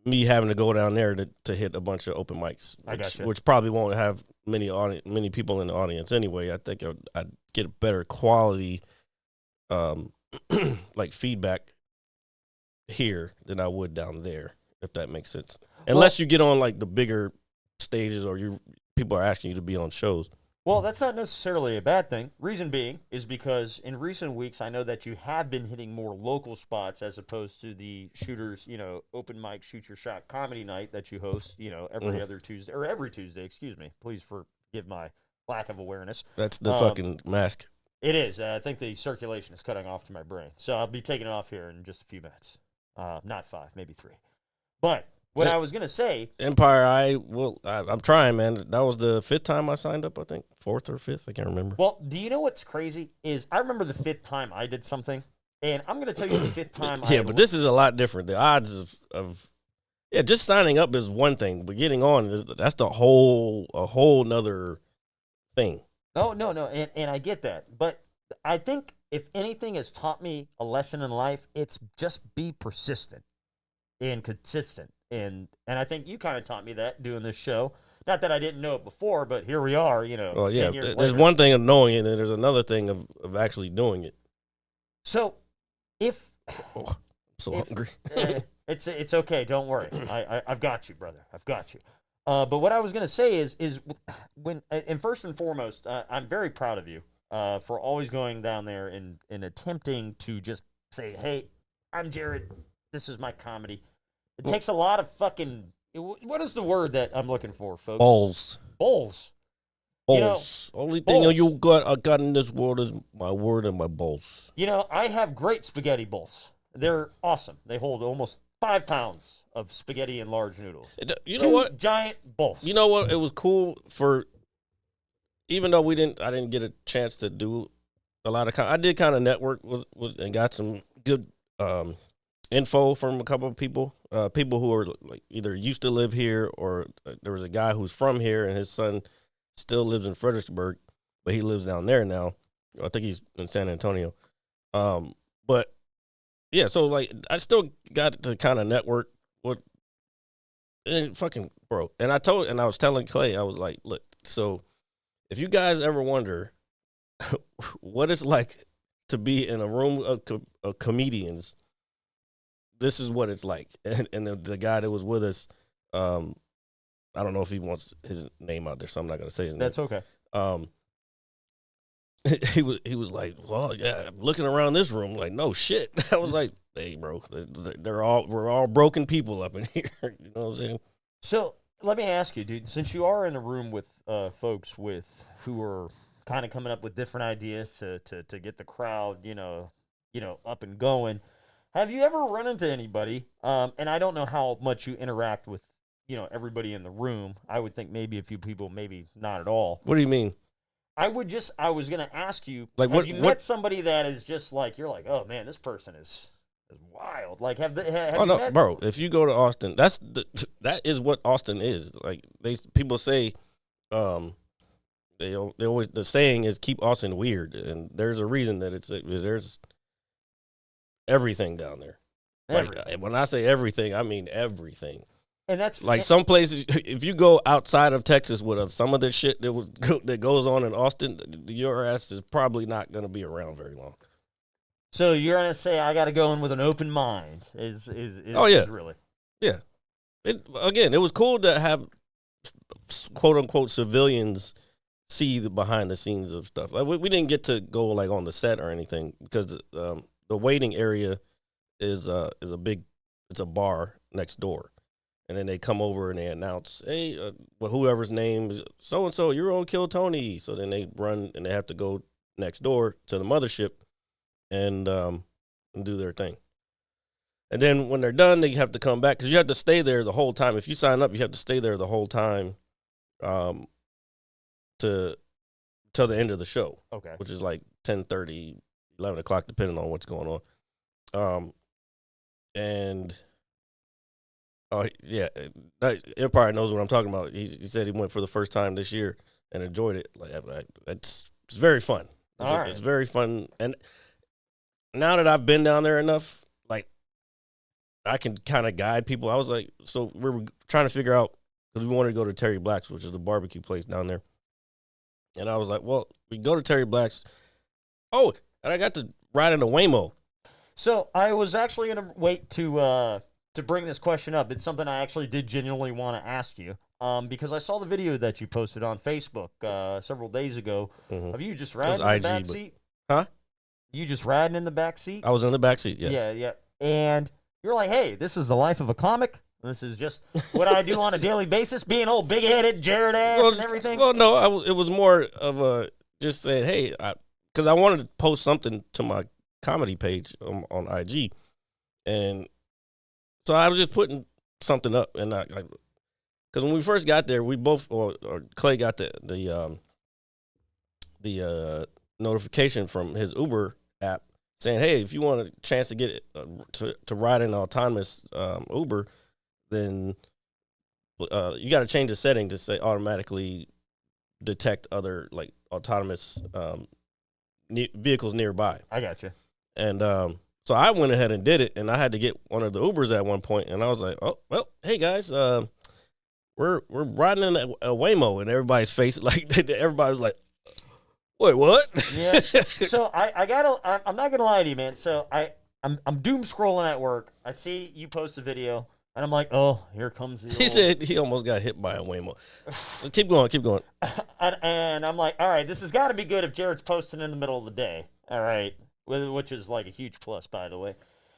[SPEAKER 4] me having to go down there to hit a bunch of open mics, which probably won't have many people in the audience anyway. I think I'd get a better quality like feedback here than I would down there, if that makes sense. Unless you get on like the bigger stages or people are asking you to be on shows.
[SPEAKER 3] Well, that's not necessarily a bad thing. Reason being is because in recent weeks, I know that you have been hitting more local spots as opposed to the shooters, open mic, shoot your shot comedy night that you host, every other Tuesday or every Tuesday, excuse me. Please forgive my lack of awareness.
[SPEAKER 4] That's the fucking mask.
[SPEAKER 3] It is. I think the circulation is cutting off to my brain. So I'll be taking it off here in just a few minutes. Not 5, maybe 3. But what I was going to say...
[SPEAKER 4] Empire, I'm trying, man. That was the 5th time I signed up, I think. 4th or 5th, I can't remember.
[SPEAKER 3] Well, do you know what's crazy? Is I remember the 5th time I did something, and I'm going to tell you the 5th time
[SPEAKER 4] but this is a lot different. The odds of just signing up is one thing, but getting on, that's a whole nother thing.
[SPEAKER 3] No, and I get that. But I think if anything has taught me a lesson in life, it's just be persistent and consistent. And I think you kind of taught me that doing this show. Not that I didn't know it before, but here we are,
[SPEAKER 4] Well,
[SPEAKER 3] 10 years
[SPEAKER 4] there's
[SPEAKER 3] later.
[SPEAKER 4] one thing of knowing it, and there's another thing of actually doing it.
[SPEAKER 3] So if...
[SPEAKER 4] Oh, I'm so hungry.
[SPEAKER 3] It's okay. Don't worry. I've got you, brother. I've got you. But what I was going to say is when, and first and foremost, I'm very proud of you for always going down there and attempting to just say, "Hey, I'm Jared. This is my comedy." It takes a lot of fucking. What is the word that I'm looking for, folks?
[SPEAKER 4] Balls.
[SPEAKER 3] Balls.
[SPEAKER 4] Only thing you I got in this world is my word and my balls.
[SPEAKER 3] I have great spaghetti bowls. They're awesome. They hold almost 5 pounds of spaghetti and large noodles.
[SPEAKER 4] You know what?
[SPEAKER 3] Giant bowls.
[SPEAKER 4] You know what? It was cool even though I didn't get a chance to do a lot of. I did kind of network with and got some good info from a couple of people who are like either used to live here or there was a guy who's from here and his son still lives in Fredericksburg, but he lives down there now. I think he's in San Antonio. But yeah, so like I still got to kind of network with and fucking bro. And I was telling Clay, I was like, look, so if you guys ever wonder what it's like to be in a room of comedians, this is what it's like. And the guy that was with us, I don't know if he wants his name out there, so I'm not going to say his name.
[SPEAKER 3] That's okay.
[SPEAKER 4] He was like, well, yeah, looking around this room, like, no shit. I was like, hey, bro, we're all broken people up in here. You know what I'm saying?
[SPEAKER 3] So let me ask you, dude, since you are in a room with folks who are kind of coming up with different ideas to get the crowd, up and going, have you ever run into anybody? And I don't know how much you interact with, everybody in the room. I would think maybe a few people, maybe not at all.
[SPEAKER 4] What do you mean?
[SPEAKER 3] I was going to ask you,
[SPEAKER 4] like,
[SPEAKER 3] have you met somebody that is just like, you're like, oh man, this person is wild. Like, have you met?
[SPEAKER 4] Bro, if you go to Austin, that is what Austin is. Like, people say, they always, the saying is keep Austin weird. And there's a reason that there's everything down there. Like, when I say everything, I mean everything.
[SPEAKER 3] And that's
[SPEAKER 4] like some places. If you go outside of Texas with some of the shit that goes on in Austin, your ass is probably not going to be around very long.
[SPEAKER 3] So you're gonna say I got to go in with an open mind?
[SPEAKER 4] Oh yeah,
[SPEAKER 3] really?
[SPEAKER 4] Yeah. It was cool to have quote unquote civilians see the behind the scenes of stuff. Like we didn't get to go like on the set or anything because the waiting area is a bar next door. And then they come over and they announce, hey, whoever's name is so-and-so, you're on Kill Tony. So then they run and they have to go next door to the mothership and do their thing. And then when they're done, they have to come back because you have to stay there the whole time. If you sign up, you have to stay there the whole time till the end of the show.
[SPEAKER 3] Okay.
[SPEAKER 4] Which is like 10:30, 11 o'clock, depending on what's going on. And... Oh, yeah. He probably knows what I'm talking about. He said he went for the first time this year and enjoyed it. Like, it's very fun. It's very fun. And now that I've been down there enough, like, I can kind of guide people. I was like, so we were trying to figure out, because we wanted to go to Terry Black's, which is the barbecue place down there. And I was like, well, we go to Terry Black's. Oh, and I got to ride in a Waymo.
[SPEAKER 3] So I was actually going to wait to bring this question up. It's something I actually did genuinely want to ask you because I saw the video that you posted on Facebook several days ago of you just riding in the back seat.
[SPEAKER 4] Huh?
[SPEAKER 3] You just riding in the back seat?
[SPEAKER 4] I was in the back seat, yeah.
[SPEAKER 3] Yeah. And you're like, hey, this is the life of a comic. This is just what I do on a daily basis, being old big-headed, Jared ass and everything.
[SPEAKER 4] Well, no, it was more of a just saying, hey, because I wanted to post something to my comedy page on IG. And so I was just putting something up, and because when we first got there, we both, or Clay got the notification from his Uber app saying, "Hey, if you want a chance to get to ride in an autonomous Uber, then you got to change the setting to say automatically detect other like autonomous vehicles nearby."
[SPEAKER 3] I got you.
[SPEAKER 4] And so I went ahead and did it, and I had to get one of the Ubers at one point, and I was like, "Oh, well, hey guys, we're riding in a Waymo," and everybody's face like everybody was like, "Wait, what?" Yeah.
[SPEAKER 3] So I'm not gonna lie to you, man. So I'm doom scrolling at work. I see you post a video, and I'm like, "Oh, here comes the."
[SPEAKER 4] He said he almost got hit by a Waymo. Keep going.
[SPEAKER 3] And I'm like, "All right, this has got to be good if Jared's posting in the middle of the day." All right. Which is like a huge plus, by the way.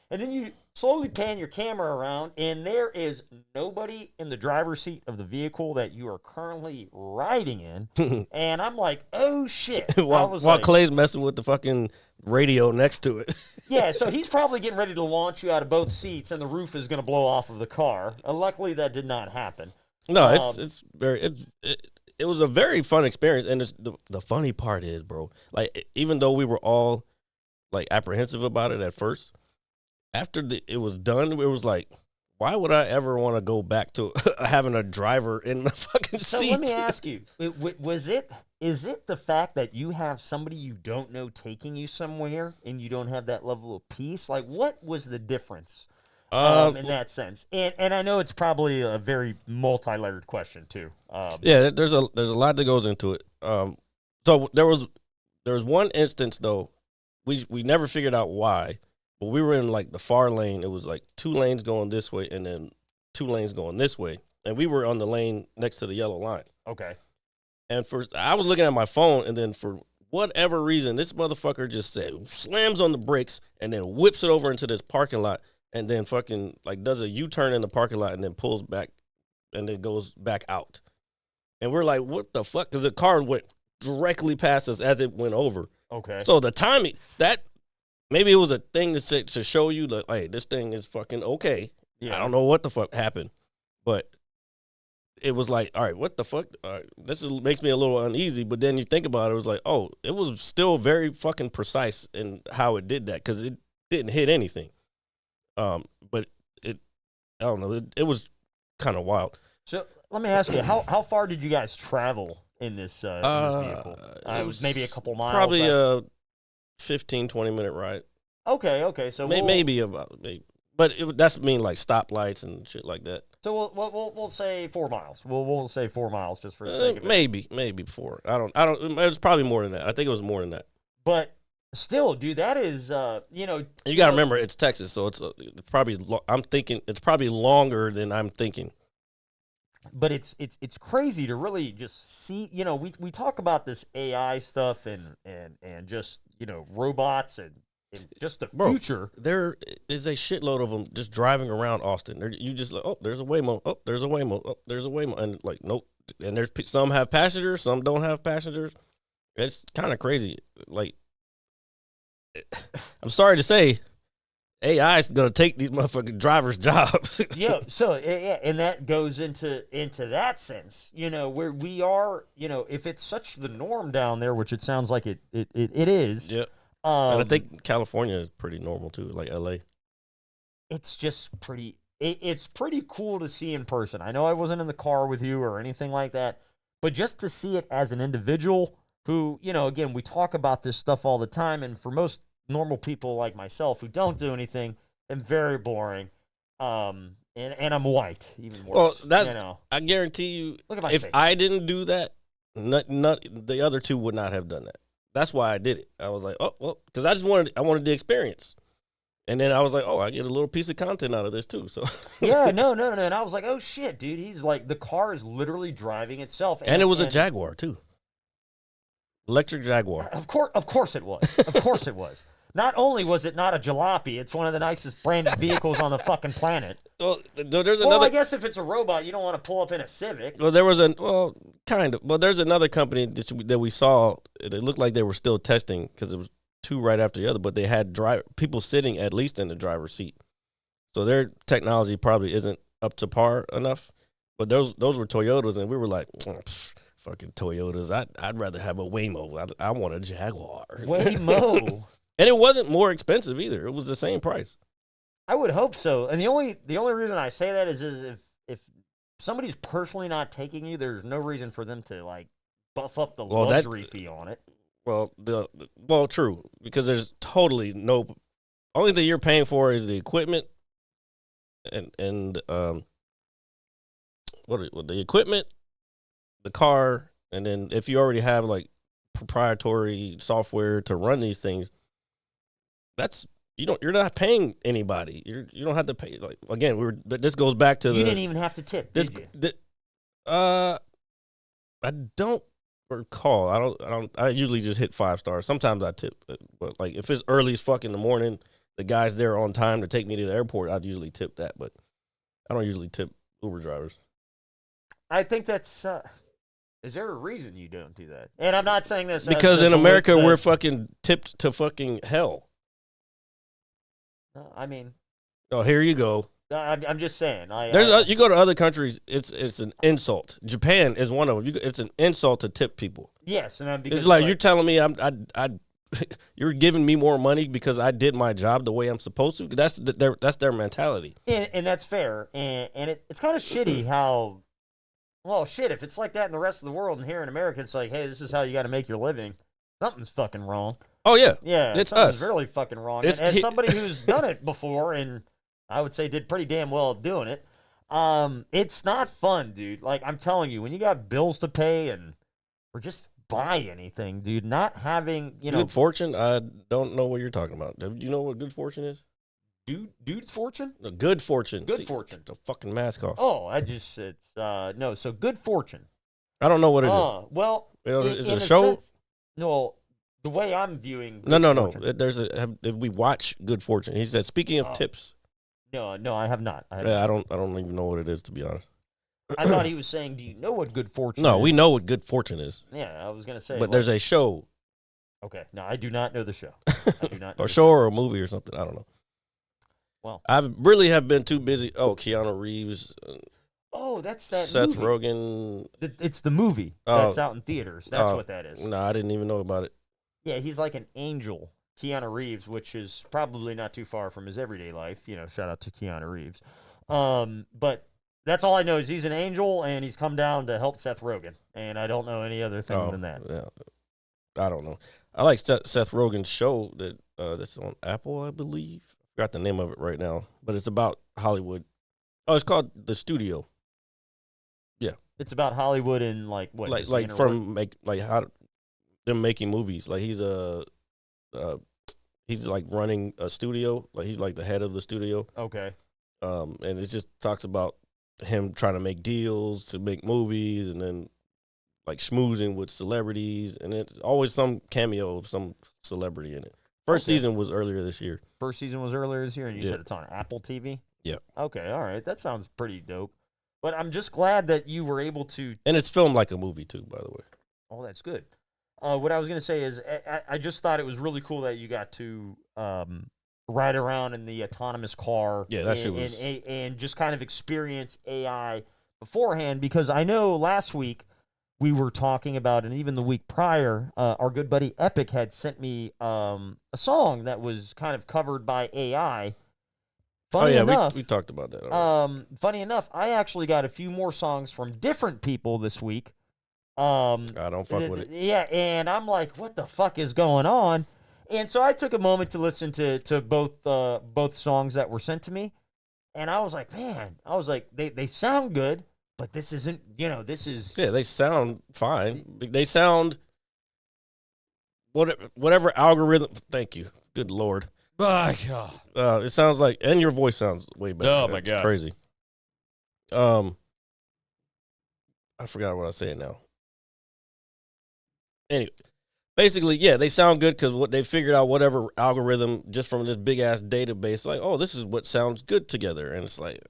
[SPEAKER 3] And then you slowly pan your camera around, and there is nobody in the driver's seat of the vehicle that you are currently riding in. And I'm like, oh, shit.
[SPEAKER 4] while Clay's messing with the fucking radio next to it.
[SPEAKER 3] Yeah, so he's probably getting ready to launch you out of both seats, and the roof is going to blow off of the car. Luckily, that did not happen.
[SPEAKER 4] No, it was a very fun experience. And the funny part is, bro, like, even though we were all like apprehensive about it at first, after it was done, it was like, why would I ever want to go back to having a driver in the fucking seat?
[SPEAKER 3] So let me ask you, is it the fact that you have somebody you don't know taking you somewhere and you don't have that level of peace? Like, what was the difference in that sense. And I know it's probably a very multi-layered question too.
[SPEAKER 4] Yeah, there's a lot that goes into it. So there was one instance though, we never figured out why, but we were in like the far lane. It was like 2 lanes going this way and then 2 lanes going this way, and we were on the lane next to the yellow line.
[SPEAKER 3] Okay.
[SPEAKER 4] And I was looking at my phone, and then for whatever reason, this motherfucker just slams on the brakes and then whips it over into this parking lot, and then fucking like does a U-turn in the parking lot and then pulls back and then goes back out. And we're like, what the fuck? Because the car went directly past us as it went over.
[SPEAKER 3] Okay.
[SPEAKER 4] So the timing, that maybe it was a thing to show you that, hey, this thing is fucking okay.
[SPEAKER 3] Yeah.
[SPEAKER 4] I don't know what the fuck happened, but it was like, all right, what the fuck? Makes me a little uneasy. But then you think about it, it was like, oh, it was still very fucking precise in how it did that because it didn't hit anything. But I don't know, it was kind of wild.
[SPEAKER 3] So let me ask you, how far did you guys travel in this vehicle? It was maybe a couple miles.
[SPEAKER 4] Probably a 15, 20-minute ride.
[SPEAKER 3] Okay. So
[SPEAKER 4] maybe. But that's mean like stoplights and shit like that.
[SPEAKER 3] So we'll say 4 miles. We'll say 4 miles just for the sake of it.
[SPEAKER 4] Maybe 4. I don't. It was probably more than that. I think it was more than that.
[SPEAKER 3] But still, dude, that is you
[SPEAKER 4] got to remember it's Texas, so it's probably. I'm thinking it's probably longer than I'm thinking.
[SPEAKER 3] But it's crazy to really just see. We talk about this AI stuff and just robots and just the future.
[SPEAKER 4] There is a shitload of them just driving around Austin. You just like, oh, there's a Waymo. Oh, there's a Waymo. Oh, there's a Waymo. And like, nope. And there's some have passengers, some don't have passengers. It's kind of crazy. Like, I'm sorry to say, AI is gonna take these motherfucking drivers' jobs.
[SPEAKER 3] Yeah. So and that goes into that sense. Where we are. If it's such the norm down there, which it sounds like it is.
[SPEAKER 4] Yeah. And I think California is pretty normal too, like LA.
[SPEAKER 3] It's just pretty. It's pretty cool to see in person. I know I wasn't in the car with you or anything like that, but just to see it as an individual who, again, we talk about this stuff all the time, and for most normal people like myself who don't do anything, I'm very boring. And I'm white, even worse.
[SPEAKER 4] Well, I guarantee you,
[SPEAKER 3] look at my
[SPEAKER 4] if
[SPEAKER 3] face.
[SPEAKER 4] I didn't do that, the other two would not have done that. That's why I did it. I was like, oh, well, because I wanted the experience. And then I was like, oh, I get a little piece of content out of this too. So
[SPEAKER 3] yeah, no. And I was like, oh shit, dude. He's like, the car is literally driving itself.
[SPEAKER 4] And it was a Jaguar too. Electric Jaguar.
[SPEAKER 3] Of course it was. Of course it was. Not only was it not a jalopy, it's one of the nicest branded vehicles on the fucking planet.
[SPEAKER 4] Well, there's
[SPEAKER 3] Well,
[SPEAKER 4] another.
[SPEAKER 3] I guess if it's a robot, you don't want to pull up in a Civic.
[SPEAKER 4] Well, kind of. Well, there's another company that we saw. It looked like they were still testing because it was 2 right after the other, but they had people sitting at least in the driver's seat. So their technology probably isn't up to par enough. But those were Toyotas, and we were like, fucking Toyotas. I'd rather have a Waymo. I want a Jaguar.
[SPEAKER 3] Waymo.
[SPEAKER 4] And it wasn't more expensive either. It was the same price.
[SPEAKER 3] I would hope so. And the only reason I say that is if somebody's personally not taking you, there's no reason for them to like buff up the luxury fee on it.
[SPEAKER 4] Well, true, because there's totally no. Only thing you're paying for is the equipment, and the equipment, the car, and then if you already have like proprietary software to run these things, you're not paying anybody. You don't have to pay. Like again, this goes back to
[SPEAKER 3] you didn't even have to tip, did you?
[SPEAKER 4] I don't recall. I usually just hit 5 stars. Sometimes I tip, but like if it's early as fuck in the morning, the guy's there on time to take me to the airport, I'd usually tip that. But I don't usually tip Uber drivers.
[SPEAKER 3] I think that's. Is there a reason you don't do that? And I'm not saying this
[SPEAKER 4] because in America we're fucking tipped to fucking hell.
[SPEAKER 3] I mean,
[SPEAKER 4] oh, here you go.
[SPEAKER 3] I'm just saying.
[SPEAKER 4] You go to other countries, it's an insult. Japan is one of them. It's an insult to tip people.
[SPEAKER 3] Yes, and because
[SPEAKER 4] it's like you're telling me you're giving me more money because I did my job the way I'm supposed to. That's their mentality.
[SPEAKER 3] And that's fair. And it's kind of shitty how. Well, shit. If it's like that in the rest of the world, and here in America, it's like, hey, this is how you got to make your living. Something's fucking wrong.
[SPEAKER 4] Oh yeah,
[SPEAKER 3] yeah.
[SPEAKER 4] It's
[SPEAKER 3] something's
[SPEAKER 4] us.
[SPEAKER 3] really fucking wrong. And as somebody who's done it before, and I would say did pretty damn well at doing it. It's not fun, dude. Like, I'm telling you, when you got bills to pay or just buy anything, dude, not having,
[SPEAKER 4] Good fortune? I don't know what you're talking about. Do you know what good fortune is?
[SPEAKER 3] Dude's fortune?
[SPEAKER 4] No, good fortune.
[SPEAKER 3] Good fortune.
[SPEAKER 4] It's a fucking mask off.
[SPEAKER 3] Oh, no, so good fortune.
[SPEAKER 4] I don't know what it is.
[SPEAKER 3] Well,
[SPEAKER 4] Is it
[SPEAKER 3] in
[SPEAKER 4] a show?
[SPEAKER 3] sense, no, the way I'm viewing
[SPEAKER 4] No.
[SPEAKER 3] Fortune-
[SPEAKER 4] If we watch Good Fortune, he said. Speaking of tips,
[SPEAKER 3] No, I have not.
[SPEAKER 4] I don't even know what it is, to be honest.
[SPEAKER 3] I thought he was saying, do you know what good fortune is?
[SPEAKER 4] No, we know what Good Fortune is,
[SPEAKER 3] Yeah, I was going to say.
[SPEAKER 4] but there's a show.
[SPEAKER 3] Okay, no, I do not know the show. I do not know
[SPEAKER 4] or
[SPEAKER 3] the
[SPEAKER 4] show or a movie or something. I don't know.
[SPEAKER 3] Well,
[SPEAKER 4] I really have been too busy. Oh, Keanu Reeves,
[SPEAKER 3] Oh, that's that
[SPEAKER 4] Seth
[SPEAKER 3] movie.
[SPEAKER 4] Rogen.
[SPEAKER 3] It's the movie that's out in theaters. That's what that is.
[SPEAKER 4] No, I didn't even know about it.
[SPEAKER 3] Yeah, he's like an angel, Keanu Reeves, which is probably not too far from his everyday life. Shout out to Keanu Reeves. But that's all I know is he's an angel and he's come down to help Seth Rogen, and I don't know any other thing than that.
[SPEAKER 4] Yeah, I don't know. I like Seth Rogen's show that's on Apple, I believe. I forgot the name of it right now, but it's about Hollywood. Oh, it's called The Studio. Yeah,
[SPEAKER 3] It's about Hollywood and like what?
[SPEAKER 4] like
[SPEAKER 3] just the
[SPEAKER 4] like
[SPEAKER 3] inner
[SPEAKER 4] from how them making movies. Like he's like running a studio. Like he's like the head of the studio.
[SPEAKER 3] Okay.
[SPEAKER 4] And it just talks about him trying to make deals to make movies, and then like schmoozing with celebrities, and it's always some cameo of some celebrity in it. First season was earlier this year.
[SPEAKER 3] First season was earlier this year, and you
[SPEAKER 4] Yeah.
[SPEAKER 3] said it's on Apple TV?
[SPEAKER 4] Yeah.
[SPEAKER 3] Okay, all right. That sounds pretty dope. But I'm just glad that you were able to.
[SPEAKER 4] And it's filmed like a movie too, by the way.
[SPEAKER 3] Oh, that's good. What I was going to say is I just thought it was really cool that you got to ride around in the autonomous car.
[SPEAKER 4] Yeah, that shit was.
[SPEAKER 3] And just kind of experience AI beforehand, because I know last week we were talking about, and even the week prior, our good buddy Epic had sent me a song that was kind of covered by AI. Funny enough,
[SPEAKER 4] we talked about that already.
[SPEAKER 3] Funny enough, I actually got a few more songs from different people this week.
[SPEAKER 4] I don't fuck with it.
[SPEAKER 3] Yeah, and I'm like, what the fuck is going on? And so I took a moment to listen to both songs that were sent to me, and I was like, man, they sound good, but this isn't, this is.
[SPEAKER 4] Yeah, they sound fine. They sound whatever algorithm. Thank you. Good Lord.
[SPEAKER 3] My God.
[SPEAKER 4] It sounds like, and your voice sounds way better.
[SPEAKER 3] Oh, my
[SPEAKER 4] It's
[SPEAKER 3] God.
[SPEAKER 4] crazy. I forgot what I was saying now. Anyway, basically, yeah, they sound good because what they figured out, whatever algorithm, just from this big ass database, like, oh, this is what sounds good together, and it's like,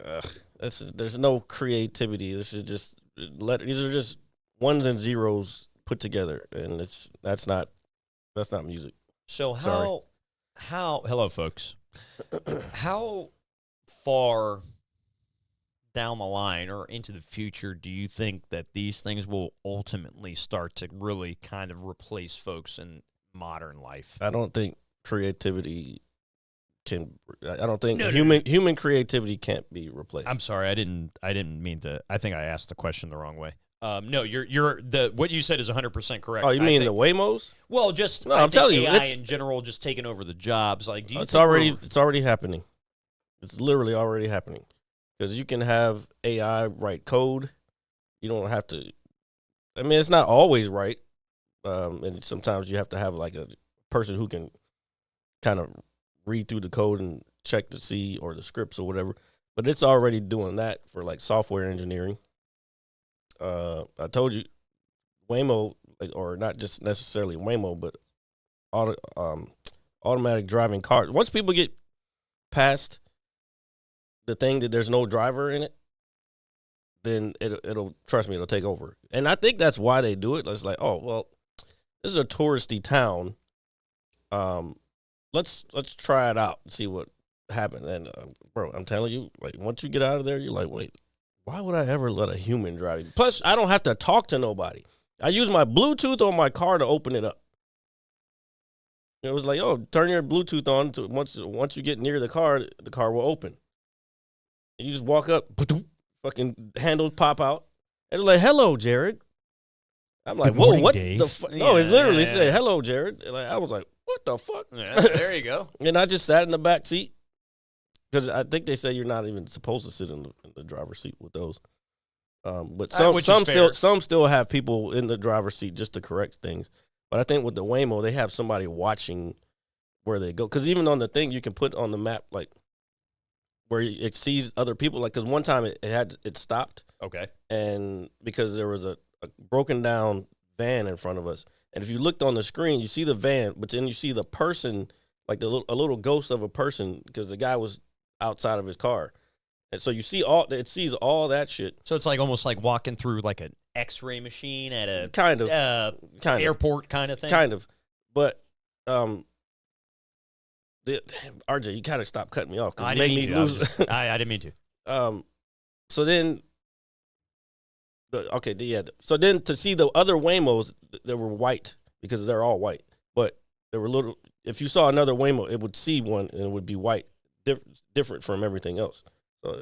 [SPEAKER 4] there's no creativity. This is just these are just ones and zeros put together, and that's not music.
[SPEAKER 5] So
[SPEAKER 4] Sorry.
[SPEAKER 5] hello folks. How far down the line or into the future do you think that these things will ultimately start to really kind of replace folks in modern life?
[SPEAKER 4] I don't think creativity can. I don't think
[SPEAKER 5] No.
[SPEAKER 4] human creativity can't be replaced.
[SPEAKER 5] I'm sorry, I didn't mean to. I think I asked the question the wrong way. No, you're what you said is 100% correct.
[SPEAKER 4] Oh, you
[SPEAKER 5] I
[SPEAKER 4] mean
[SPEAKER 5] think-
[SPEAKER 4] the Waymos?
[SPEAKER 5] Well, just
[SPEAKER 4] No,
[SPEAKER 5] I
[SPEAKER 4] I'm
[SPEAKER 5] think
[SPEAKER 4] telling you,
[SPEAKER 5] AI
[SPEAKER 4] it's-
[SPEAKER 5] in general just taking over the jobs. Like, do you?
[SPEAKER 4] It's
[SPEAKER 5] think
[SPEAKER 4] already happening. It's literally already happening because you can have AI write code. You don't have to. I mean, it's not always right, and sometimes you have to have like a person who can kind of read through the code and check to see, or the scripts or whatever. But it's already doing that for like software engineering. I told you, Waymo, or not just necessarily Waymo, but automatic driving cars. Once people get past the thing that there's no driver in it, then it'll trust me, it'll take over. And I think that's why they do it. It's like, oh well, this is a touristy town. Let's try it out and see what happens. And bro, I'm telling you, like once you get out of there, you're like, wait, why would I ever let a human drive? Plus, I don't have to talk to nobody. I use my Bluetooth on my car to open it up. It was like, oh, turn your Bluetooth on. Once you get near the car will open. And you just walk up, fucking handles pop out. And it's like, hello, Jared. I'm like,
[SPEAKER 5] Good
[SPEAKER 4] whoa,
[SPEAKER 5] morning,
[SPEAKER 4] what
[SPEAKER 5] Dave.
[SPEAKER 4] the fuck? No, it
[SPEAKER 5] Yeah,
[SPEAKER 4] literally
[SPEAKER 5] yeah,
[SPEAKER 4] said,
[SPEAKER 5] yeah.
[SPEAKER 4] hello, Jared. And I was like, what the fuck?
[SPEAKER 5] Yeah, there you go.
[SPEAKER 4] And I just sat in the back seat. because I think they say you're not even supposed to sit in the driver's seat with those. But
[SPEAKER 5] Which is fair.
[SPEAKER 4] some still have people in the driver's seat just to correct things. But I think with the Waymo, they have somebody watching where they go. Because even on the thing, you can put on the map like where it sees other people. Like, because one time it stopped.
[SPEAKER 5] Okay.
[SPEAKER 4] And because there was a broken down van in front of us. And if you looked on the screen, you see the van, but then you see the person, like a little ghost of a person, because the guy was outside of his car. And so you see it sees all that shit.
[SPEAKER 5] So it's like almost like walking through like an X-ray machine at a
[SPEAKER 4] kind of
[SPEAKER 5] airport kind of thing.
[SPEAKER 4] Kind of. But RJ, you kind of stopped cutting me off.
[SPEAKER 5] I didn't mean to. I didn't mean to.
[SPEAKER 4] So then so then to see the other Waymos, they were white because they're all white. But there were little. If you saw another Waymo, it would see one and it would be white, different from everything else. So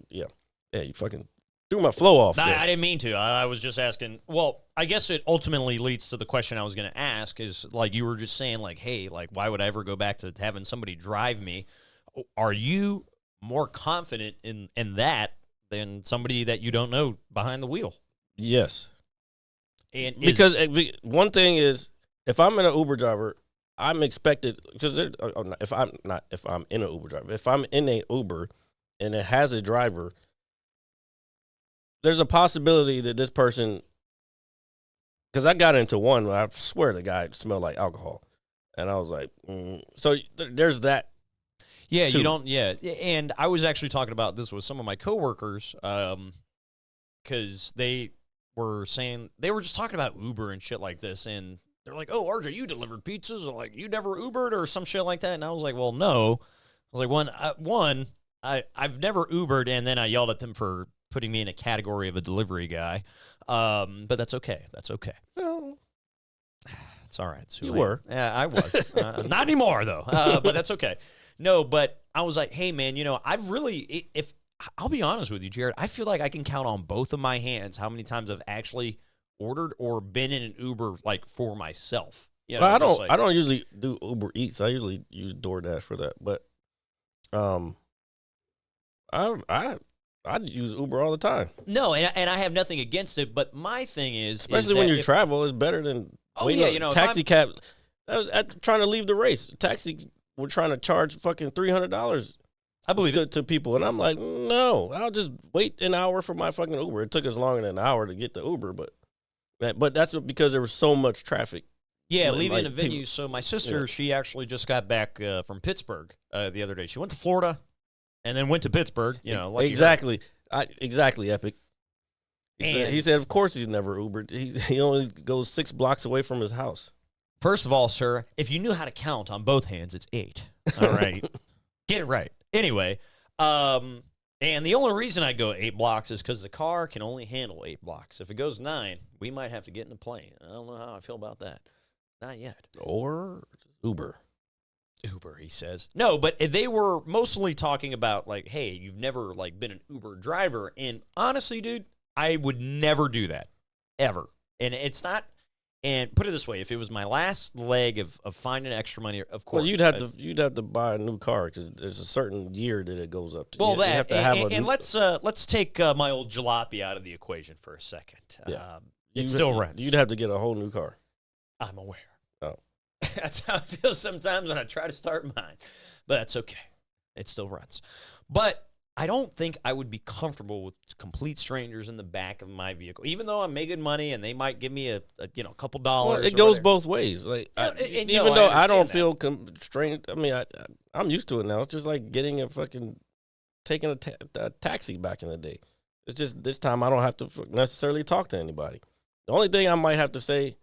[SPEAKER 4] yeah, you fucking threw my flow off.
[SPEAKER 5] I didn't mean to. I was just asking. Well, I guess it ultimately leads to the question I was going to ask. Is like you were just saying, like, hey, like why would I ever go back to having somebody drive me? Are you more confident in that than somebody that you don't know behind the wheel?
[SPEAKER 4] Yes.
[SPEAKER 5] And
[SPEAKER 4] because one thing is, if I'm an Uber driver, I'm expected, because if I'm in an Uber driver, if I'm in a Uber and it has a driver, there's a possibility that this person, because I got into one where I swear the guy smelled like alcohol, and I was like, so there's that.
[SPEAKER 5] Yeah,
[SPEAKER 4] too.
[SPEAKER 5] you don't. Yeah, and I was actually talking about this with some of my coworkers, because they were saying they were just talking about Uber and shit like this, and they're like, "Oh, RJ, you delivered pizzas, or like you never Ubered or some shit like that." And I was like, "Well, no." I was like, I've never Ubered, and then I yelled at them for putting me in a category of a delivery guy, but that's okay. That's okay.
[SPEAKER 4] Well,
[SPEAKER 5] it's all right.
[SPEAKER 4] You were.
[SPEAKER 5] Yeah, I was. Not anymore though. But that's okay. No, but I was like, hey man, I've really, if I'll be honest with you, Jared, I feel like I can count on both of my hands how many times I've actually ordered or been in an Uber like for myself.
[SPEAKER 4] Well, I don't usually do Uber Eats. I usually use DoorDash for that. But I'd use Uber all the time.
[SPEAKER 5] No, and I have nothing against it, but my thing is,
[SPEAKER 4] especially when you travel, it's better than taxi cab. I was trying to leave the race. Taxi were trying to charge fucking $300.
[SPEAKER 5] I believe
[SPEAKER 4] to people, and I'm like, no, I'll just wait an hour for my fucking Uber. It took us longer than an hour to get the Uber, but that's because there was so much traffic.
[SPEAKER 5] Yeah, leaving the venue. So my sister, she actually just got back from Pittsburgh the other day. She went to Florida and then went to Pittsburgh.
[SPEAKER 4] Exactly. Exactly, Epic. He said, of course he's never Ubered. He only goes 6 blocks away from his house.
[SPEAKER 5] First of all, sir, if you knew how to count on both hands, it's 8. All right. Get it right. Anyway, and the only reason I go 8 blocks is because the car can only handle 8 blocks. If it goes 9, we might have to get in a plane. I don't know how I feel about that. Not yet.
[SPEAKER 4] Or Uber,
[SPEAKER 5] he says. No, but they were mostly talking about, like, hey, you've never, like, been an Uber driver. And honestly, dude, I would never do that. Ever. And it's not... And put it this way, if it was my last leg of finding extra money, of course.
[SPEAKER 4] Well, you'd have to buy a new car because there's a certain year that it goes up to.
[SPEAKER 5] Well, let's take my old jalopy out of the equation for a second.
[SPEAKER 4] Yeah.
[SPEAKER 5] It still rents.
[SPEAKER 4] You'd have to get a whole new car.
[SPEAKER 5] I'm aware.
[SPEAKER 4] Oh.
[SPEAKER 5] That's how it feels sometimes when I try to start mine. But that's okay. It still runs. But I don't think I would be comfortable with complete strangers in the back of my vehicle, even though I'm making money and they might give me a couple dollars.
[SPEAKER 4] Well, it goes both ways. Like even though I don't feel constrained, I mean, I'm used to it now. It's just like taking a taxi back in the day. It's just this time I don't have to necessarily talk to anybody. The only thing I might have to say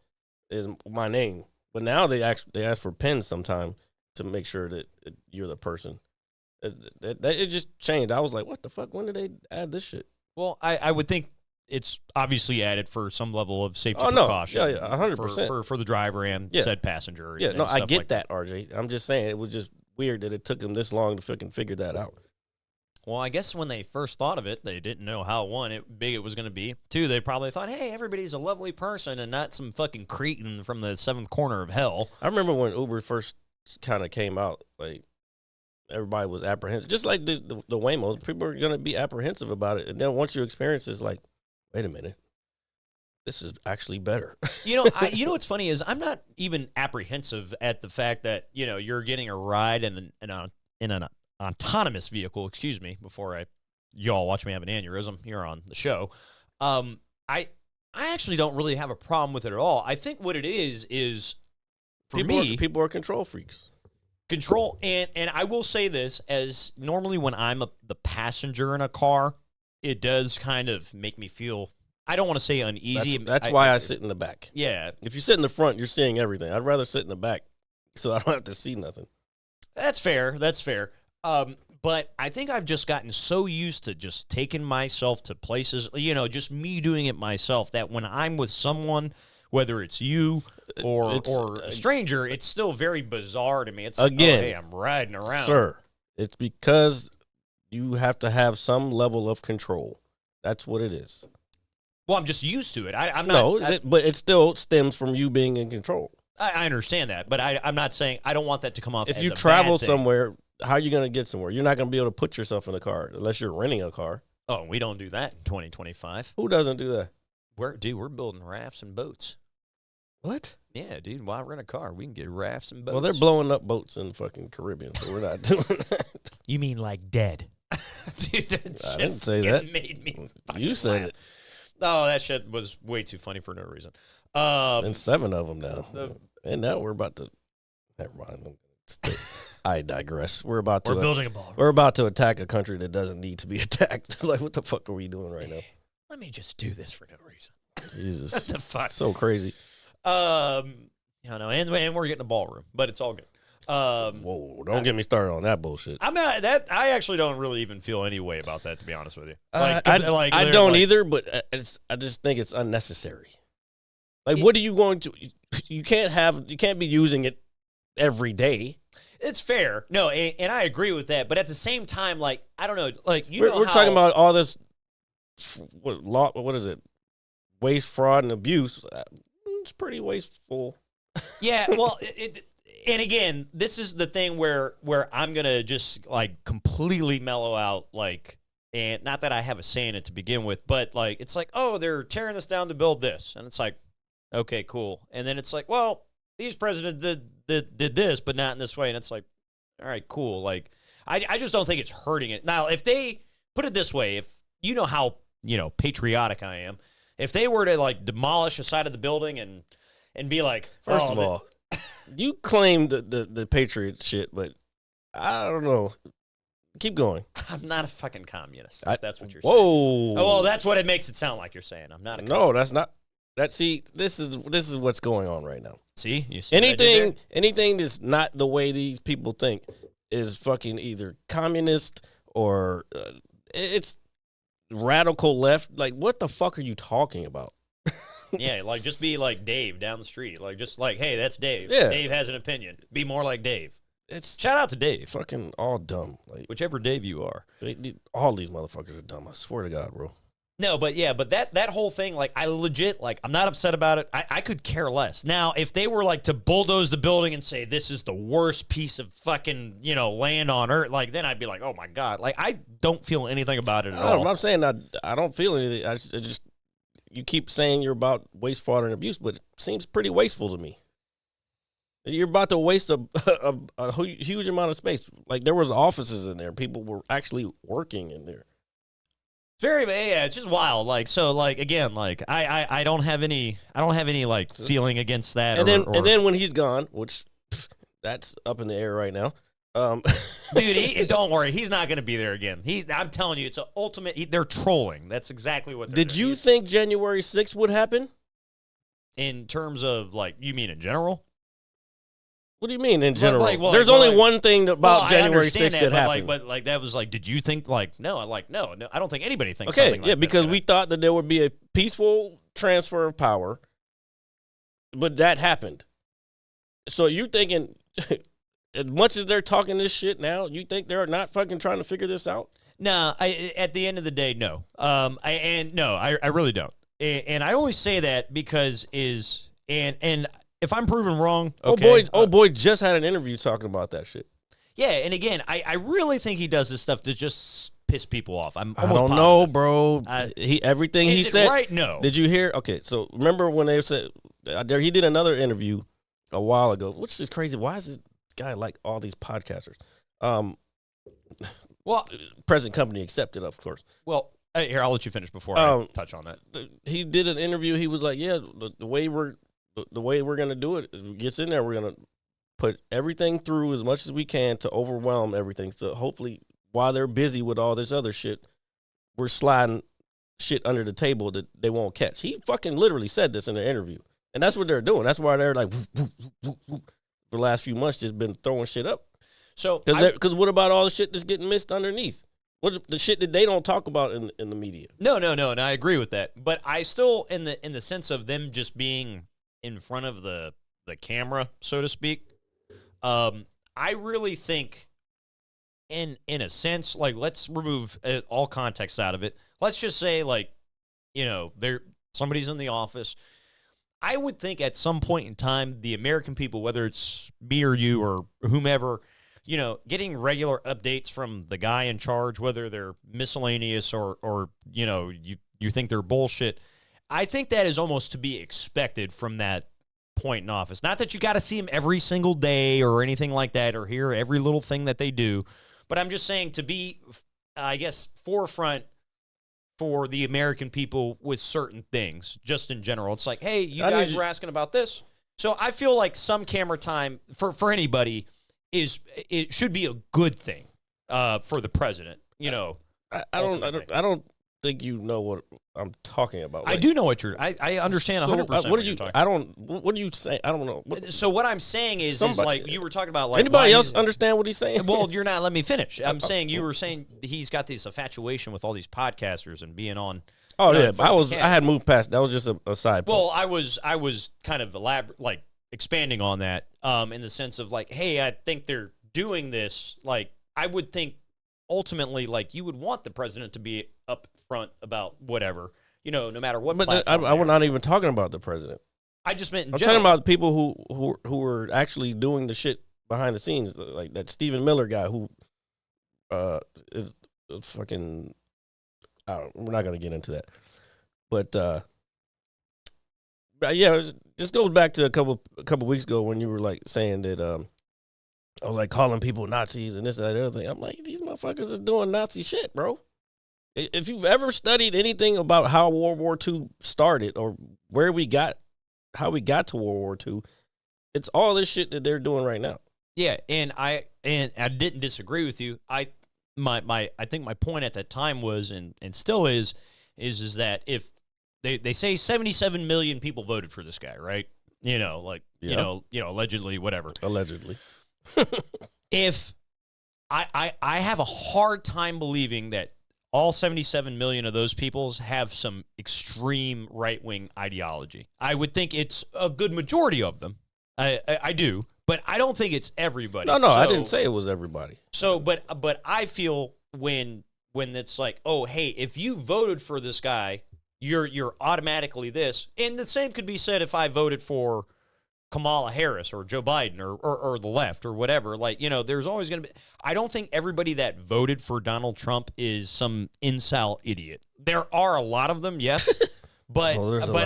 [SPEAKER 4] is my name. But now they ask for pins sometime to make sure that you're the person. It just changed. I was like, what the fuck? When did they add this shit?
[SPEAKER 5] Well, I would think it's obviously added for some level of safety precaution.
[SPEAKER 4] Yeah, 100%.
[SPEAKER 5] For the driver and said passenger.
[SPEAKER 4] Yeah, no, I get
[SPEAKER 5] like
[SPEAKER 4] that, RJ. I'm just saying it was just weird that it took them this long to fucking figure that out.
[SPEAKER 5] Well, I guess when they first thought of it, they didn't know how, big it was going to be. 2, they probably thought, hey, everybody's a lovely person and not some fucking cretin from the 7th corner of hell.
[SPEAKER 4] I remember when Uber first kind of came out, like, everybody was apprehensive. Just like the Waymos, people are gonna be apprehensive about it, and then once you experience it, it's like, wait a minute, this is actually better.
[SPEAKER 5] You know what's funny is I'm not even apprehensive at the fact that you're getting a ride in an autonomous vehicle. Excuse me, before y'all watch me have an aneurysm here on the show. I actually don't really have a problem with it at all. I think what it is for
[SPEAKER 4] people are control freaks.
[SPEAKER 5] Control, and I will say this, as normally when I'm the passenger in a car, it does kind of make me feel, I don't want to say uneasy.
[SPEAKER 4] That's why I sit in the back.
[SPEAKER 5] Yeah.
[SPEAKER 4] If you sit in the front, you're seeing everything. I'd rather sit in the back so I don't have to see nothing.
[SPEAKER 5] That's fair. But I think I've just gotten so used to just taking myself to places, just me doing it myself, that when I'm with someone, whether it's you or a stranger, it's still very bizarre to me. It's like,
[SPEAKER 4] again,
[SPEAKER 5] hey, I'm riding around.
[SPEAKER 4] Sir, it's because you have to have some level of control. That's what it is.
[SPEAKER 5] Well, I'm just used to it. I'm not.
[SPEAKER 4] But it still stems from you being in control.
[SPEAKER 5] I understand that, but I'm not saying I don't want that to come off.
[SPEAKER 4] If
[SPEAKER 5] as
[SPEAKER 4] you
[SPEAKER 5] a
[SPEAKER 4] travel
[SPEAKER 5] bad thing.
[SPEAKER 4] somewhere, how are you going to get somewhere? You're not going to be able to put yourself in a car unless you're renting a car.
[SPEAKER 5] Oh, we don't do that in 2025.
[SPEAKER 4] Who doesn't do that?
[SPEAKER 5] We're building rafts and boats.
[SPEAKER 4] What?
[SPEAKER 5] Yeah, dude. Why rent a car? We can get rafts and boats.
[SPEAKER 4] Well, they're blowing up boats in the fucking Caribbean, so we're not doing that.
[SPEAKER 5] You mean like dead? Dude, that
[SPEAKER 4] I didn't say that.
[SPEAKER 5] Made me.
[SPEAKER 4] You said
[SPEAKER 5] laugh.
[SPEAKER 4] it.
[SPEAKER 5] Oh, that shit was way too funny for no reason.
[SPEAKER 4] And 7 of them now. And now we're about to. Never mind. I digress. We're
[SPEAKER 5] building a ball.
[SPEAKER 4] We're about to attack a country that doesn't need to be attacked. Like, what the fuck are we doing right now?
[SPEAKER 5] Let me just do this for no reason.
[SPEAKER 4] Jesus,
[SPEAKER 5] What the fuck?
[SPEAKER 4] So crazy.
[SPEAKER 5] And we're getting a ballroom, but it's all good.
[SPEAKER 4] Whoa! Don't get me started on that bullshit.
[SPEAKER 5] I'm not that. I actually don't really even feel any way about that, to be honest with you.
[SPEAKER 4] I don't either, but I just think it's unnecessary. Like, what are you going to? You can't be using it every day.
[SPEAKER 5] It's fair. No, and I agree with that. But at the same time, like, I don't know. Like,
[SPEAKER 4] we're talking about all this. What is it? Waste, fraud, and abuse. It's pretty wasteful.
[SPEAKER 5] Yeah. Well, and again, this is the thing where I'm gonna just like completely mellow out, like, and not that I have a say in it to begin with, but like it's like, oh, they're tearing this down to build this, and it's like, okay, cool, and then it's like, well, these presidents did this, but not in this way, and it's like, all right, cool, like, I just don't think it's hurting it. Now, if they put it this way, if you know how patriotic I am, if they were to like demolish a side of the building and be like,
[SPEAKER 4] first of all. You claim the Patriots shit, but I don't know. Keep going.
[SPEAKER 5] I'm not a fucking communist. If that's what you're
[SPEAKER 4] saying.
[SPEAKER 5] Oh, well, that's what it makes it sound like you're saying. I'm not a communist.
[SPEAKER 4] No, that's not. This is what's going on right now.
[SPEAKER 5] See? You see
[SPEAKER 4] anything that's not the way these people think is fucking either communist or it's radical left. Like, what the fuck are you talking about?
[SPEAKER 5] Yeah, like, just be like Dave down the street. Like, just like, hey, that's Dave.
[SPEAKER 4] Yeah.
[SPEAKER 5] Dave has an opinion. Be more like Dave.
[SPEAKER 4] It's
[SPEAKER 5] shout out to Dave.
[SPEAKER 4] Fucking all dumb. Like,
[SPEAKER 5] whichever Dave you are.
[SPEAKER 4] All these motherfuckers are dumb. I swear to God, bro.
[SPEAKER 5] No, but yeah, but that whole thing, like, I legit, like, I'm not upset about it. I could care less. Now, if they were like to bulldoze the building and say this is the worst piece of fucking, land on earth, like, then I'd be like, oh my God. Like, I don't feel anything about it at all.
[SPEAKER 4] I'm saying I don't feel anything. I just you keep saying you're about waste, fraud, and abuse, but it seems pretty wasteful to me. You're about to waste a huge amount of space. Like, there was offices in there. People were actually working in there.
[SPEAKER 5] It's just wild. Like, so, like, again, like, I don't have any like feeling against that.
[SPEAKER 4] And then when he's gone, which that's up in the air right now.
[SPEAKER 5] Dude, don't worry, he's not going to be there again. I'm telling you, it's an ultimate. They're trolling. That's exactly what.
[SPEAKER 4] Did you think January 6th would happen?
[SPEAKER 5] In terms of, like, you mean in general?
[SPEAKER 4] What do you mean in general? There's only one thing about January 6th that happened.
[SPEAKER 5] But that was like, did you think, like, no, I don't think anybody thinks
[SPEAKER 4] okay,
[SPEAKER 5] something like that.
[SPEAKER 4] Because we thought that there would be a peaceful transfer of power, but that happened. So you're thinking, as much as they're talking this shit now, you think they're not fucking trying to figure this out?
[SPEAKER 5] No, at the end of the day, no. I really don't. And I only say that because and if I'm proven wrong, okay.
[SPEAKER 4] Oh boy, just had an interview talking about that shit.
[SPEAKER 5] Yeah, and again, I really think he does this stuff to just piss people off. I'm
[SPEAKER 4] I
[SPEAKER 5] almost
[SPEAKER 4] don't
[SPEAKER 5] positive.
[SPEAKER 4] know, bro. Everything he
[SPEAKER 5] Is it
[SPEAKER 4] said.
[SPEAKER 5] right? No.
[SPEAKER 4] Did you hear? Okay, so remember when they said he did another interview a while ago, which is crazy. Why is this guy like all these podcasters?
[SPEAKER 5] Well,
[SPEAKER 4] present company accepted, of course.
[SPEAKER 5] Well, here, I'll let you finish before I touch on that.
[SPEAKER 4] He did an interview. He was like, "Yeah, the way we're gonna do it is we gets in there. We're gonna put everything through as much as we can to overwhelm everything. So hopefully, while they're busy with all this other shit, we're sliding shit under the table that they won't catch." He fucking literally said this in the interview, and that's what they're doing. That's why they're like, for the last few months, just been throwing shit up.
[SPEAKER 5] So,
[SPEAKER 4] because what about all the shit that's getting missed underneath? What the shit that they don't talk about in the media?
[SPEAKER 5] No, and I agree with that. But I still, in the sense of them just being in front of the camera, so to speak, I really think, in a sense, like, let's remove all context out of it. Let's just say, like, somebody's in the office. I would think at some point in time, the American people, whether it's me or you or whomever, getting regular updates from the guy in charge, whether they're miscellaneous or you think they're bullshit. I think that is almost to be expected from that point in office. Not that you got to see them every single day or anything like that or hear every little thing that they do, but I'm just saying to be, I guess, forefront for the American people with certain things, just in general. It's like, hey, you guys were asking about this. So I feel like some camera time for anybody it should be a good thing for the president.
[SPEAKER 4] I don't think you know what I'm talking about.
[SPEAKER 5] I do know what I understand 100%.
[SPEAKER 4] What are you? What do you say? I don't know.
[SPEAKER 5] So what I'm saying is like you were talking about, like,
[SPEAKER 4] anybody else understand what he's saying?
[SPEAKER 5] Well, you're not. Let me finish. I'm saying you were saying he's got this infatuation with all these podcasters and being on.
[SPEAKER 4] Oh yeah, I had moved past. That was just a side point.
[SPEAKER 5] Well, I was kind of expanding on that in the sense of, like, hey, I think they're doing this. Like, I would think ultimately, like, you would want the president to be up front about whatever, no matter what.
[SPEAKER 4] But we're not even talking about the president.
[SPEAKER 5] I just meant
[SPEAKER 4] I'm talking about the people who were actually doing the shit behind the scenes, like that Stephen Miller guy who is fucking. We're not gonna get into that, but yeah, this goes back to a couple weeks ago when you were like saying that I was like calling people Nazis and this and that other thing. I'm like, these motherfuckers are doing Nazi shit, bro. If you've ever studied anything about how World War II started or how we got to World War II, it's all this shit that they're doing right now.
[SPEAKER 5] Yeah, and I didn't disagree with you. I think my point at that time was and still is that if they say 77 million people voted for this guy, right? Allegedly, whatever.
[SPEAKER 4] Allegedly.
[SPEAKER 5] If I have a hard time believing that all 77 million of those people have some extreme right-wing ideology. I would think it's a good majority of them. I do, but I don't think it's everybody.
[SPEAKER 4] No, I didn't say it was everybody.
[SPEAKER 5] So, but I feel when it's like, oh, hey, if you voted for this guy, you're automatically this. And the same could be said if I voted for Kamala Harris or Joe Biden or the left or whatever. Like, there's always going to be. I don't think everybody that voted for Donald Trump is some incel idiot. There are a lot of them, yes, but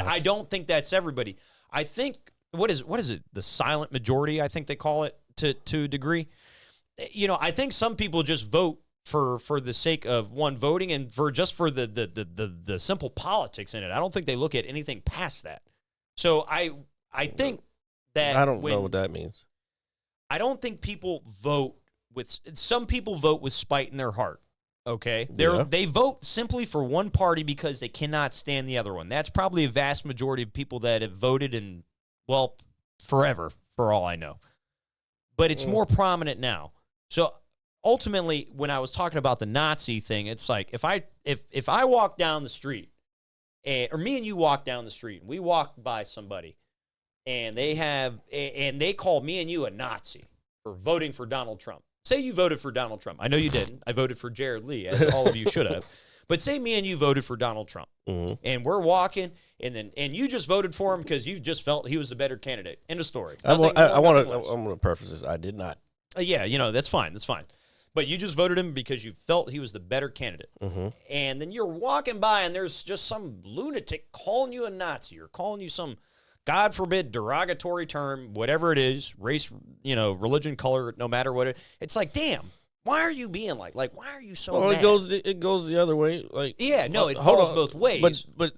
[SPEAKER 5] I don't think that's everybody. I think what is it? The silent majority, I think they call it to a degree. I think some people just vote for the sake of voting and for the simple politics in it. I don't think they look at anything past that. So I think that
[SPEAKER 4] I don't know what that means.
[SPEAKER 5] I don't think people vote some people vote with spite in their heart. Okay, they vote simply for one party because they cannot stand the other one. That's probably a vast majority of people that have voted in, well, forever, for all I know. But it's more prominent now. So ultimately, when I was talking about the Nazi thing, it's like if I walk down the street, or me and you walk down the street, and we walk by somebody, and they call me and you a Nazi for voting for Donald Trump. Say you voted for Donald Trump. I know you didn't. I voted for Jared Lee, as all of you should have. But say me and you voted for Donald Trump, and we're walking, and you just voted for him because you just felt he was the better candidate. End of story.
[SPEAKER 4] I'm going to preface this. I did not.
[SPEAKER 5] Yeah, that's fine. That's fine. But you just voted him because you felt he was the better candidate.
[SPEAKER 4] Mm-hmm.
[SPEAKER 5] And then you're walking by and there's just some lunatic calling you a Nazi or calling you some, God forbid, derogatory term, whatever it is, race, religion, color, no matter what it's like, damn, why are you being like why are you so
[SPEAKER 4] Well,
[SPEAKER 5] mad?
[SPEAKER 4] it goes the other way. Like,
[SPEAKER 5] yeah, no, it
[SPEAKER 4] hold
[SPEAKER 5] falls
[SPEAKER 4] on.
[SPEAKER 5] both ways.
[SPEAKER 4] But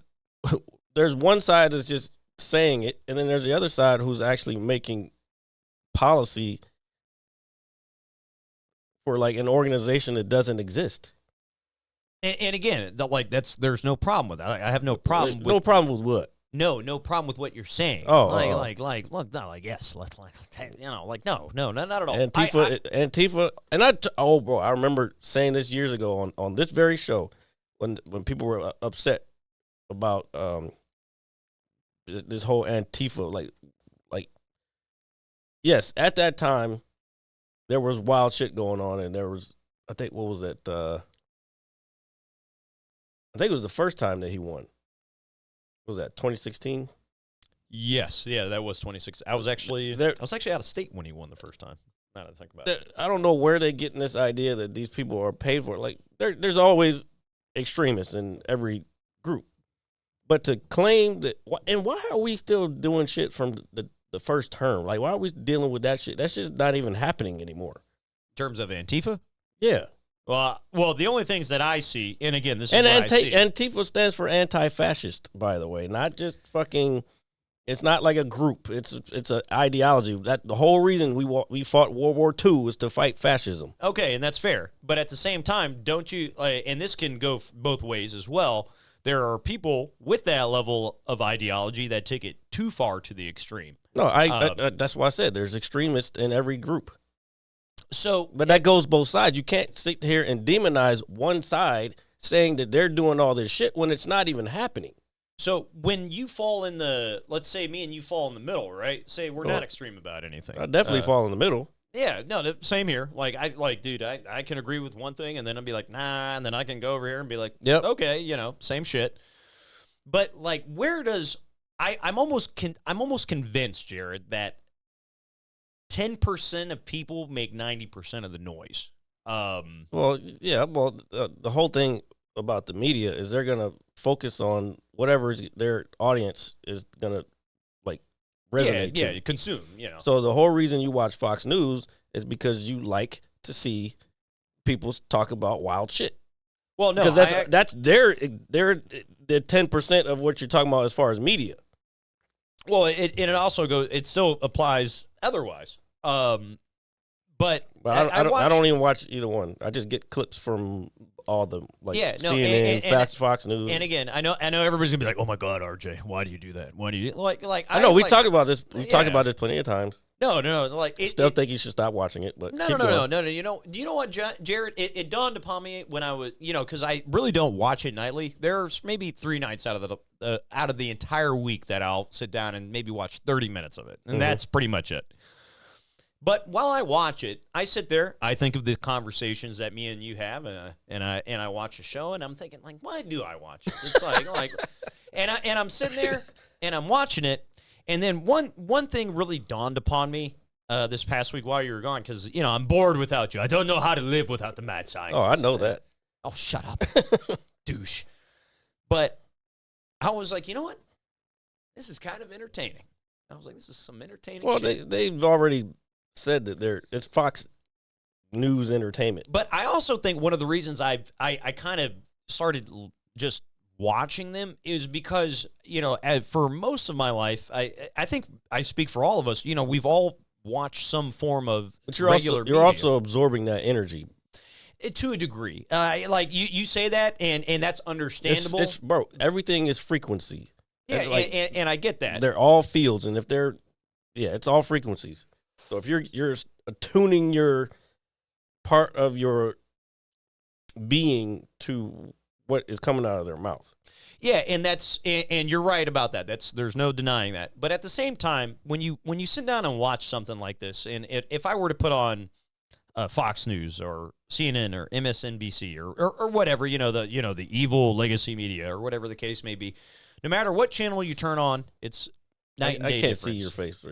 [SPEAKER 4] there's one side that's just saying it, and then there's the other side who's actually making policy for like an organization that doesn't exist.
[SPEAKER 5] And again, there's no problem with that. I have no problem with
[SPEAKER 4] No problem with what?
[SPEAKER 5] No problem with what you're saying.
[SPEAKER 4] Oh,
[SPEAKER 5] look, no, yes, let's no, not at all.
[SPEAKER 4] Antifa, bro, I remember saying this years ago on this very show when people were upset about this whole Antifa, like, yes, at that time there was wild shit going on, and there was, I think, what was it? I think it was the first time that he won. What was that, 2016?
[SPEAKER 5] Yes, yeah, that was 26. I was actually out of state when he won the first time. Now that I think about it,
[SPEAKER 4] I don't know where they're getting this idea that these people are paid for it. Like, there's always extremists in every group, but to claim that, and why are we still doing shit from the first term? Like, why are we dealing with that shit? That's just not even happening anymore.
[SPEAKER 5] in terms of Antifa.
[SPEAKER 4] Yeah.
[SPEAKER 5] Well, the only things that I see, and again, this is
[SPEAKER 4] And
[SPEAKER 5] what I see.
[SPEAKER 4] Antifa stands for anti-fascist, by the way, not just fucking. It's not like a group. It's an ideology. That the whole reason we fought World War II was to fight fascism.
[SPEAKER 5] Okay, and that's fair. But at the same time, don't you? And this can go both ways as well. There are people with that level of ideology that take it too far to the extreme.
[SPEAKER 4] No, that's why I said there's extremists in every group. But that goes both sides. You can't sit here and demonize one side saying that they're doing all this shit when it's not even happening.
[SPEAKER 5] So when you fall in let's say me and you fall in the middle, right? Say we're not extreme about anything.
[SPEAKER 4] I definitely fall in the middle.
[SPEAKER 5] Yeah, no, same here. Dude, I can agree with one thing and then I'll be like, nah, and then I can go over here and be like,
[SPEAKER 4] yep,
[SPEAKER 5] okay, same shit. But where does I'm almost convinced, Jared, that 10% of people make 90% of the noise.
[SPEAKER 4] The whole thing about the media is they're gonna focus on whatever their audience is gonna resonate to.
[SPEAKER 5] Yeah, consume.
[SPEAKER 4] So the whole reason you watch Fox News is because you like to see people talk about wild shit.
[SPEAKER 5] Well, no,
[SPEAKER 4] because that's they're the 10% of what you're talking about as far as media.
[SPEAKER 5] Well, it also goes. It still applies otherwise. But
[SPEAKER 4] I don't even watch either one. I just get clips from all the CNN, Fox News.
[SPEAKER 5] And again, I know everybody's gonna be like, "Oh my God, RJ, why do you do that? Why do you like?"
[SPEAKER 4] I know we talked about this. We've talked about this plenty of times.
[SPEAKER 5] No.
[SPEAKER 4] Still think you should stop watching it, but
[SPEAKER 5] no. Do you know what, Jared? It dawned upon me when I was, because I really don't watch it nightly. There's maybe 3 nights out of the entire week that I'll sit down and maybe watch 30 minutes of it, and that's pretty much it. But while I watch it, I sit there, I think of the conversations that me and you have, and I watch the show, and I'm thinking, why do I watch it? It's and I'm sitting there and I'm watching it, and then one thing really dawned upon me this past week while you were gone, because I'm bored without you. I don't know how to live without the mad scientist.
[SPEAKER 4] Oh, I know that.
[SPEAKER 5] Oh, shut up, douche. But I was like, you know what? This is kind of entertaining. I was like, this is some entertaining shit.
[SPEAKER 4] Well, they've already said that it's Fox News Entertainment.
[SPEAKER 5] But I also think one of the reasons I kind of started just watching them is because, for most of my life, I think I speak for all of us, we've all watched some form of regular media.
[SPEAKER 4] You're also absorbing that energy.
[SPEAKER 5] To a degree. You say that, and that's understandable.
[SPEAKER 4] Bro, everything is frequency.
[SPEAKER 5] Yeah, and I get that.
[SPEAKER 4] They're all fields, and if it's all frequencies. So if you're attuning your part of your being to what is coming out of their mouth.
[SPEAKER 5] Yeah, and you're right about that. There's no denying that. But at the same time, when you sit down and watch something like this, and if I were to put on Fox News or CNN or MSNBC or whatever, the evil legacy media or whatever the case may be, no matter what channel you turn on, it's night and day
[SPEAKER 4] I can't
[SPEAKER 5] difference.
[SPEAKER 4] see your face.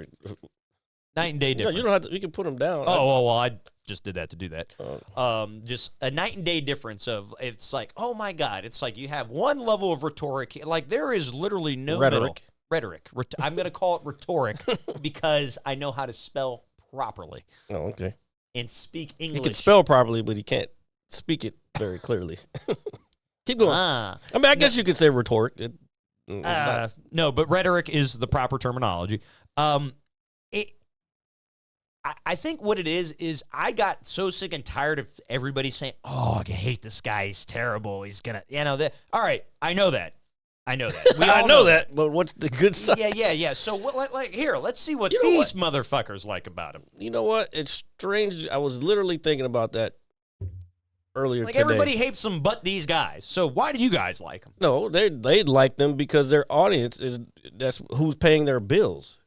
[SPEAKER 5] Night and day difference.
[SPEAKER 4] You don't have to. You can put them down.
[SPEAKER 5] Well, I just did that to do that.
[SPEAKER 4] Oh.
[SPEAKER 5] Just a night and day difference of it's like, oh my God, it's like you have one level of rhetoric. Like there is literally no
[SPEAKER 4] Rhetoric.
[SPEAKER 5] Rhetoric. I'm going to call it rhetoric because I know how to spell properly.
[SPEAKER 4] Oh, okay.
[SPEAKER 5] And speak English.
[SPEAKER 4] He can spell properly, but he can't speak it very clearly. Keep going. I mean, I guess you could say rhetoric.
[SPEAKER 5] No, but rhetoric is the proper terminology. I think what it is I got so sick and tired of everybody saying, "Oh, I hate this guy. He's terrible. He's gonna," all right, I know that. We all
[SPEAKER 4] I know that, but what's the good side?
[SPEAKER 5] Yeah. So, let's see what these motherfuckers like about him.
[SPEAKER 4] You know what? It's strange. I was literally thinking about that earlier today.
[SPEAKER 5] Everybody hates them but these guys. So why do you guys like them?
[SPEAKER 4] No, they like them because their audience that's who's paying their bills.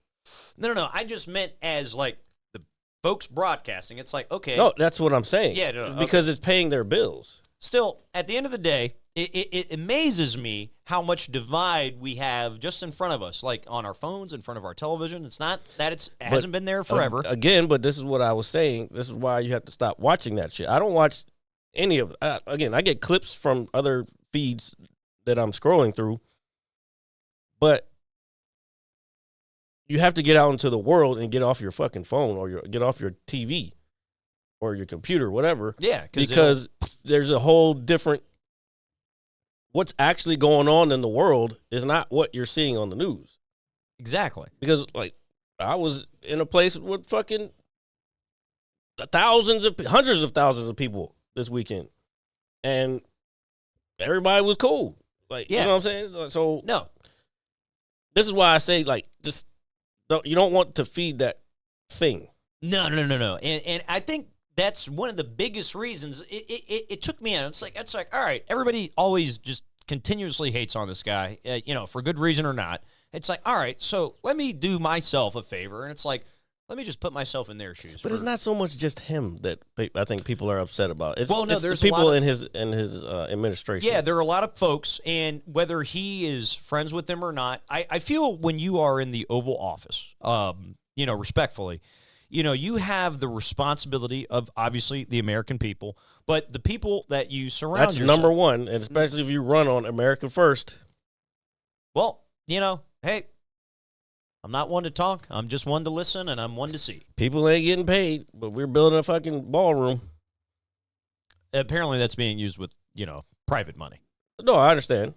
[SPEAKER 5] No. I just meant as like the folks broadcasting. It's like, okay.
[SPEAKER 4] No, that's what I'm saying.
[SPEAKER 5] Yeah, no,
[SPEAKER 4] because it's paying their bills.
[SPEAKER 5] Still, at the end of the day, it amazes me how much divide we have just in front of us, like on our phones, in front of our television. It's not that it hasn't been there forever.
[SPEAKER 4] Again, but this is what I was saying. This is why you have to stop watching that shit. I don't watch any of it. Again, I get clips from other feeds that I'm scrolling through, but you have to get out into the world and get off your fucking phone or get off your TV or your computer, whatever.
[SPEAKER 5] Yeah,
[SPEAKER 4] because there's a whole different. What's actually going on in the world is not what you're seeing on the news.
[SPEAKER 5] Exactly.
[SPEAKER 4] Because like I was in a place with fucking hundreds of thousands of people this weekend, and everybody was cool. Like, you know what I'm saying? So
[SPEAKER 5] no,
[SPEAKER 4] this is why I say like just you don't want to feed that thing.
[SPEAKER 5] No. And I think that's one of the biggest reasons it took me out. It's like, all right, everybody always just continuously hates on this guy, for good reason or not. It's like, all right, so let me do myself a favor. And it's like, let me just put myself in their shoes.
[SPEAKER 4] But it's not so much just him that I think people are upset about. It's
[SPEAKER 5] there's
[SPEAKER 4] the people in his administration.
[SPEAKER 5] Yeah, there are a lot of folks, and whether he is friends with them or not, I feel when you are in the Oval Office, respectfully, you have the responsibility of obviously the American people, but the people that you surround
[SPEAKER 4] That's
[SPEAKER 5] yourself.
[SPEAKER 4] number one, and especially if you run on America First.
[SPEAKER 5] Well, hey, I'm not one to talk. I'm just one to listen, and I'm one to see.
[SPEAKER 4] People ain't getting paid, but we're building a fucking ballroom.
[SPEAKER 5] Apparently, that's being used with, private money.
[SPEAKER 4] No, I understand.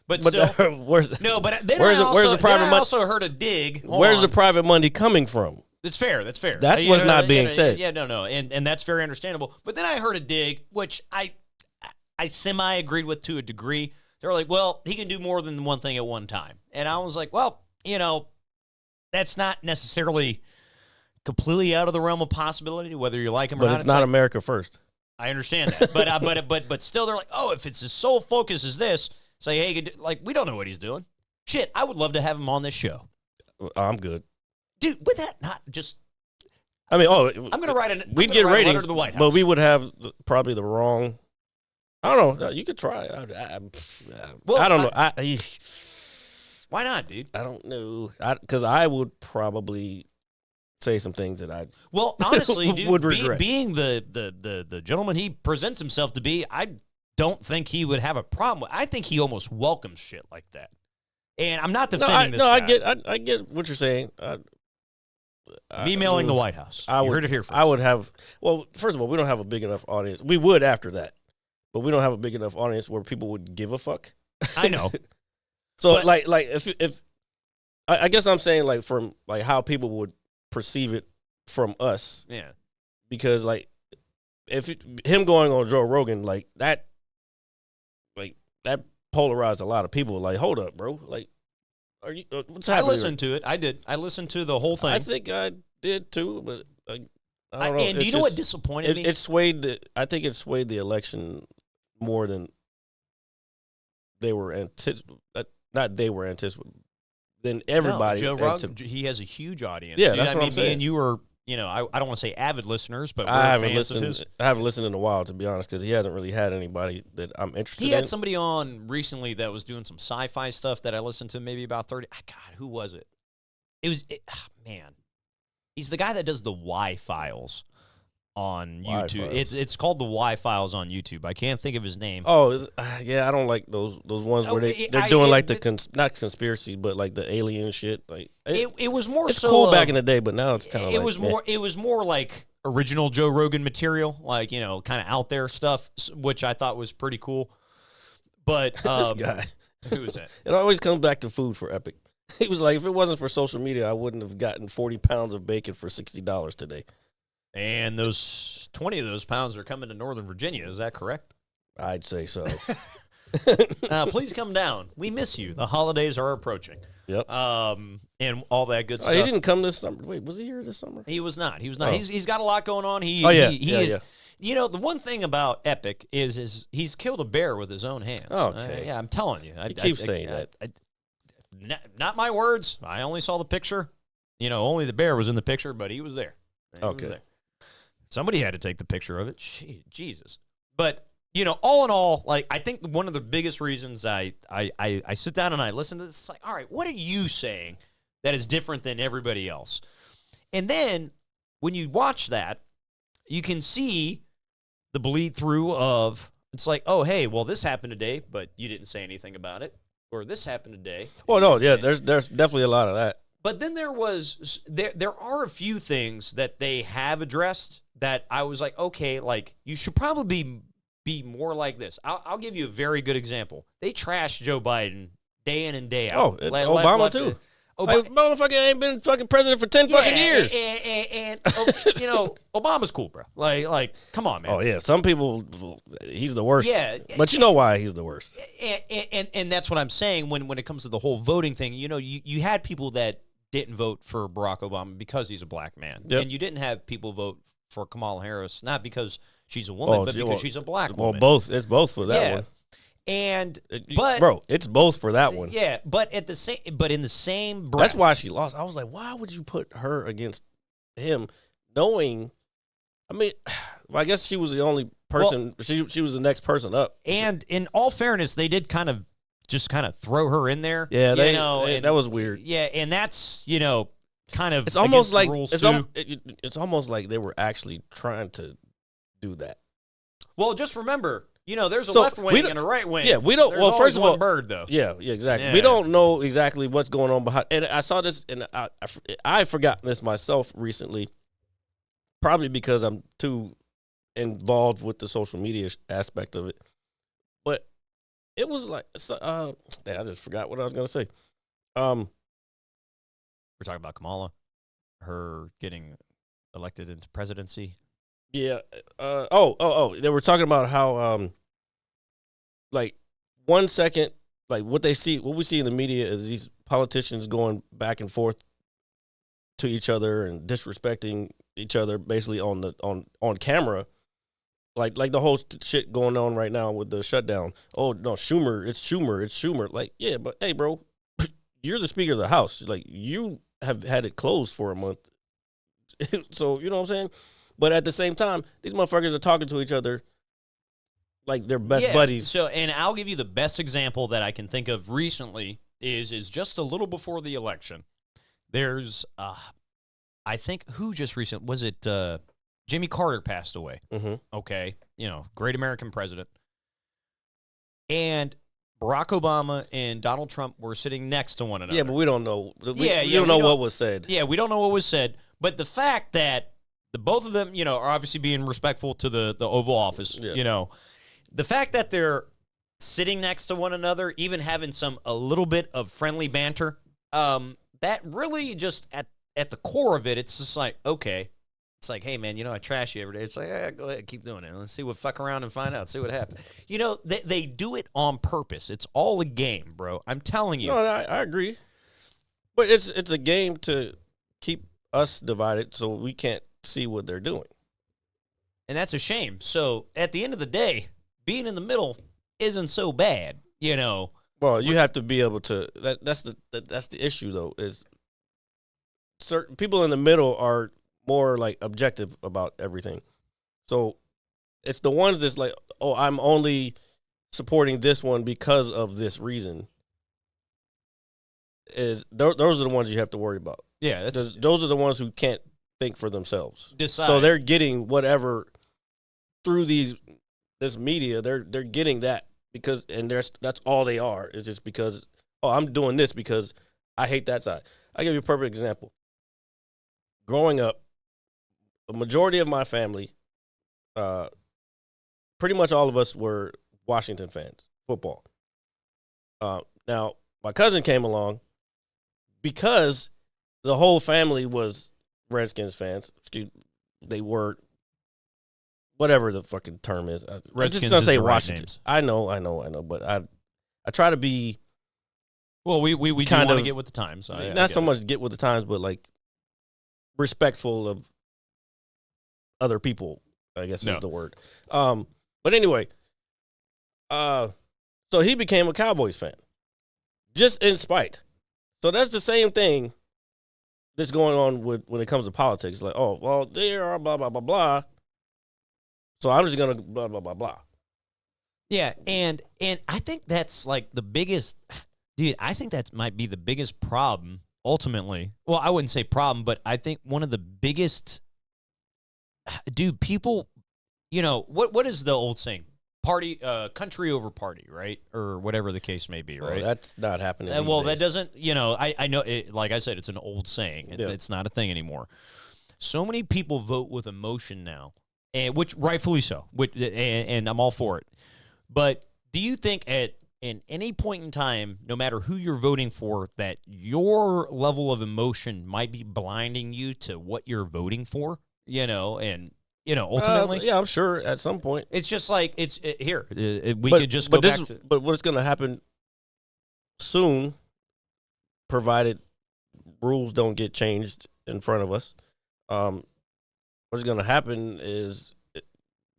[SPEAKER 5] But still,
[SPEAKER 4] where's the private money?
[SPEAKER 5] I also heard a dig.
[SPEAKER 4] Where's the private money coming from?
[SPEAKER 5] That's fair. That's
[SPEAKER 4] what's not being said.
[SPEAKER 5] Yeah, no, and that's very understandable. But then I heard a dig, which I semi agreed with to a degree. They were like, well, he can do more than one thing at one time. And I was like, well, that's not necessarily completely out of the realm of possibility, whether you like him or not.
[SPEAKER 4] But it's not America First.
[SPEAKER 5] I understand that. But still, they're like, oh, if it's his sole focus is this, say, hey, we don't know what he's doing. Shit, I would love to have him on this show.
[SPEAKER 4] I'm good.
[SPEAKER 5] Dude, would that not just...
[SPEAKER 4] I mean,
[SPEAKER 5] I'm going to write
[SPEAKER 4] we'd get ratings
[SPEAKER 5] to the White House.
[SPEAKER 4] But we would have probably the wrong... I don't know. You could try. I don't know.
[SPEAKER 5] Why not, dude?
[SPEAKER 4] I don't know. Because I would probably say some things that I
[SPEAKER 5] honestly, dude,
[SPEAKER 4] would regret.
[SPEAKER 5] Being the gentleman he presents himself to be, I don't think he would have a problem with. I think he almost welcomes shit like that. And I'm not defending this guy.
[SPEAKER 4] I get what you're saying.
[SPEAKER 5] Emailing the White House. You heard it here first.
[SPEAKER 4] I would have. Well, first of all, we don't have a big enough audience. We would after that, but we don't have a big enough audience where people would give a fuck.
[SPEAKER 5] I know.
[SPEAKER 4] So like if I guess I'm saying like from like how people would perceive it from us.
[SPEAKER 5] Yeah.
[SPEAKER 4] Because like him going on Joe Rogan like that polarized a lot of people. Like, hold up, bro. Like, are you? What's happening?
[SPEAKER 5] I listened to it. I did. I listened to the whole thing.
[SPEAKER 4] I think I did too, but I don't know.
[SPEAKER 5] And do you know what disappointed me?
[SPEAKER 4] It swayed. I think it swayed the election more than they were anticipating. Not they were anticipating. Than everybody.
[SPEAKER 5] No, Joe Rogan, he has a huge audience.
[SPEAKER 4] Yeah, that's what I'm saying.
[SPEAKER 5] Me and you were, I don't want to say avid listeners, but
[SPEAKER 4] I haven't
[SPEAKER 5] fans
[SPEAKER 4] listened.
[SPEAKER 5] of his.
[SPEAKER 4] I haven't listened in a while, to be honest, because he hasn't really had anybody that I'm interested in.
[SPEAKER 5] He had somebody on recently that was doing some sci-fi stuff that I listened to maybe about 30. God, who was it? Man. He's the guy that does the Y Files on YouTube.
[SPEAKER 4] Y-Files.
[SPEAKER 5] It's called the Y Files on YouTube. I can't think of his name.
[SPEAKER 4] Oh, yeah, I don't like those ones where they're doing like not conspiracy, but like the alien shit. Like
[SPEAKER 5] it was more
[SPEAKER 4] it's
[SPEAKER 5] so
[SPEAKER 4] cool back in the day, but now it's kind of
[SPEAKER 5] it was more like original Joe Rogan material, like kind of out there stuff, which I thought was pretty cool. But
[SPEAKER 4] this guy,
[SPEAKER 5] who is that?
[SPEAKER 4] It always comes back to food for Epic. He was like, if it wasn't for social media, I wouldn't have gotten 40 pounds of bacon for $60 today.
[SPEAKER 5] And those 20 of those pounds are coming to Northern Virginia. Is that correct?
[SPEAKER 4] I'd say so.
[SPEAKER 5] Please come down. We miss you. The holidays are approaching.
[SPEAKER 4] Yep.
[SPEAKER 5] And all that good stuff.
[SPEAKER 4] He didn't come this summer. Wait, was he here this summer?
[SPEAKER 5] He was not.
[SPEAKER 4] Oh.
[SPEAKER 5] He's got a lot going on. He
[SPEAKER 4] yeah.
[SPEAKER 5] The one thing about Epic is he's killed a bear with his own hands.
[SPEAKER 4] Okay.
[SPEAKER 5] Yeah, I'm telling you.
[SPEAKER 4] He keeps saying that.
[SPEAKER 5] Not my words. I only saw the picture. Only the bear was in the picture, but he was there. He was there. Somebody had to take the picture of it. Jesus. But, all in all, like, I think one of the biggest reasons I sit down and I listen to this, it's like, all right, what are you saying that is different than everybody else? And then when you watch that, you can see the bleed through of, it's like, oh, hey, well, this happened today, but you didn't say anything about it. Or this happened today.
[SPEAKER 4] Well, no, yeah, there's definitely a lot of that.
[SPEAKER 5] But then there are a few things that they have addressed that I was like, okay, like, you should probably be more like this. I'll give you a very good example. They trashed Joe Biden day in and day out.
[SPEAKER 4] Obama too. Motherfucker ain't been fucking president for 10 fucking years.
[SPEAKER 5] And Obama's cool, bro. Like, come on, man.
[SPEAKER 4] Oh yeah, some people, he's the worst.
[SPEAKER 5] Yeah,
[SPEAKER 4] but you know why he's the worst.
[SPEAKER 5] And that's what I'm saying when it comes to the whole voting thing. You had people that didn't vote for Barack Obama because he's a black man, and you didn't have people vote for Kamala Harris not because she's a woman, but because she's a black woman.
[SPEAKER 4] Well, both. It's both for that one.
[SPEAKER 5] But
[SPEAKER 4] bro, it's both for that one.
[SPEAKER 5] Yeah, but in the same breath.
[SPEAKER 4] That's why she lost. I was like, why would you put her against him, knowing? I mean, well, I guess she was the only person. Well, she was the next person up.
[SPEAKER 5] And in all fairness, they did kind of throw her in there.
[SPEAKER 4] Yeah, that was weird.
[SPEAKER 5] Yeah, and that's kind of
[SPEAKER 4] it's almost like
[SPEAKER 5] it's
[SPEAKER 4] almost like they were actually trying to do that.
[SPEAKER 5] Well, just remember. There's a left wing and a right wing.
[SPEAKER 4] Yeah, we don't.
[SPEAKER 5] There's
[SPEAKER 4] first of all,
[SPEAKER 5] bird though.
[SPEAKER 4] Yeah, exactly.
[SPEAKER 5] Yeah.
[SPEAKER 4] We don't know exactly what's going on behind. And I saw this, and I've forgotten this myself recently, probably because I'm too involved with the social media aspect of it. But it was like, I just forgot what I was going to say.
[SPEAKER 5] We're talking about Kamala, her getting elected into presidency.
[SPEAKER 4] Yeah. They were talking about how, like, 1 second, like what we see in the media is these politicians going back and forth to each other and disrespecting each other, basically on camera, like the whole shit going on right now with the shutdown. Oh no, it's Schumer. Like, yeah, but hey, bro, you're the Speaker of the House. Like, you have had it closed for a month, so you know what I'm saying. But at the same time, these motherfuckers are talking to each other like they're best buddies.
[SPEAKER 5] So, and I'll give you the best example that I can think of recently is just a little before the election. There's, I think, who just recently, was it Jimmy Carter passed away?
[SPEAKER 4] Mm-hmm.
[SPEAKER 5] Okay, great American president. And Barack Obama and Donald Trump were sitting next to one another.
[SPEAKER 4] Yeah, but we don't know. We don't know what was said.
[SPEAKER 5] Yeah, we don't know what was said. But the fact that both of them, are obviously being respectful to the Oval Office, the fact that they're sitting next to one another, even having a little bit of friendly banter, that really just at the core of it, it's just like, okay, it's like, hey man, I trash you every day. It's like, go ahead, keep doing it. Let's see what fuck around and find out, see what happens. They do it on purpose. It's all a game, bro. I'm telling you.
[SPEAKER 4] No, I agree. But it's a game to keep us divided so we can't see what they're doing.
[SPEAKER 5] And that's a shame. So at the end of the day, being in the middle isn't so bad,
[SPEAKER 4] Well, you have to be able to. That's the issue though. Is certain people in the middle are more like objective about everything. So it's the ones that's like, oh, I'm only supporting this one because of this reason. Those are the ones you have to worry about.
[SPEAKER 5] Yeah,
[SPEAKER 4] those are the ones who can't think for themselves.
[SPEAKER 5] Decide.
[SPEAKER 4] So they're getting whatever through this media. They're getting that because that's all they are. It's just because I'm doing this because I hate that side. I'll give you a perfect example. Growing up, a majority of my family, pretty much all of us were Washington fans, football. Now, my cousin came along because the whole family was Redskins fans. They were, whatever the fucking term is. I'm
[SPEAKER 5] Redskins
[SPEAKER 4] just gonna
[SPEAKER 5] is
[SPEAKER 4] say
[SPEAKER 5] the right
[SPEAKER 4] Washington.
[SPEAKER 5] names.
[SPEAKER 4] I know, but I try to be
[SPEAKER 5] Well, we do
[SPEAKER 4] kind
[SPEAKER 5] want to
[SPEAKER 4] of-
[SPEAKER 5] get with the times. So I
[SPEAKER 4] not
[SPEAKER 5] get
[SPEAKER 4] so
[SPEAKER 5] it.
[SPEAKER 4] much get with the times, but like respectful of other people, I guess
[SPEAKER 5] No.
[SPEAKER 4] is the word. But anyway, so he became a Cowboys fan, just in spite. So that's the same thing that's going on when it comes to politics. Like, oh, well, they are blah, blah, blah, blah. So I'm just going to blah, blah, blah, blah.
[SPEAKER 5] Yeah, and I think that's like the biggest, dude. I think that might be the biggest problem ultimately. Well, I wouldn't say problem, but I think one of the biggest, dude. People, what is the old saying? Party, country over party, right, or whatever the case may be, right?
[SPEAKER 4] Well, that's not happening. These
[SPEAKER 5] Well, that
[SPEAKER 4] days.
[SPEAKER 5] doesn't, I know. Like I said, it's an old saying.
[SPEAKER 4] Yeah.
[SPEAKER 5] It's not a thing anymore. So many people vote with emotion now, and which rightfully so. And I'm all for it. But do you think in any point in time, no matter who you're voting for, that your level of emotion might be blinding you to what you're voting for? Ultimately,
[SPEAKER 4] yeah, I'm sure at some point.
[SPEAKER 5] it's just like we could just go back to.
[SPEAKER 4] But what's going to happen soon, provided rules don't get changed in front of us, what's going to happen is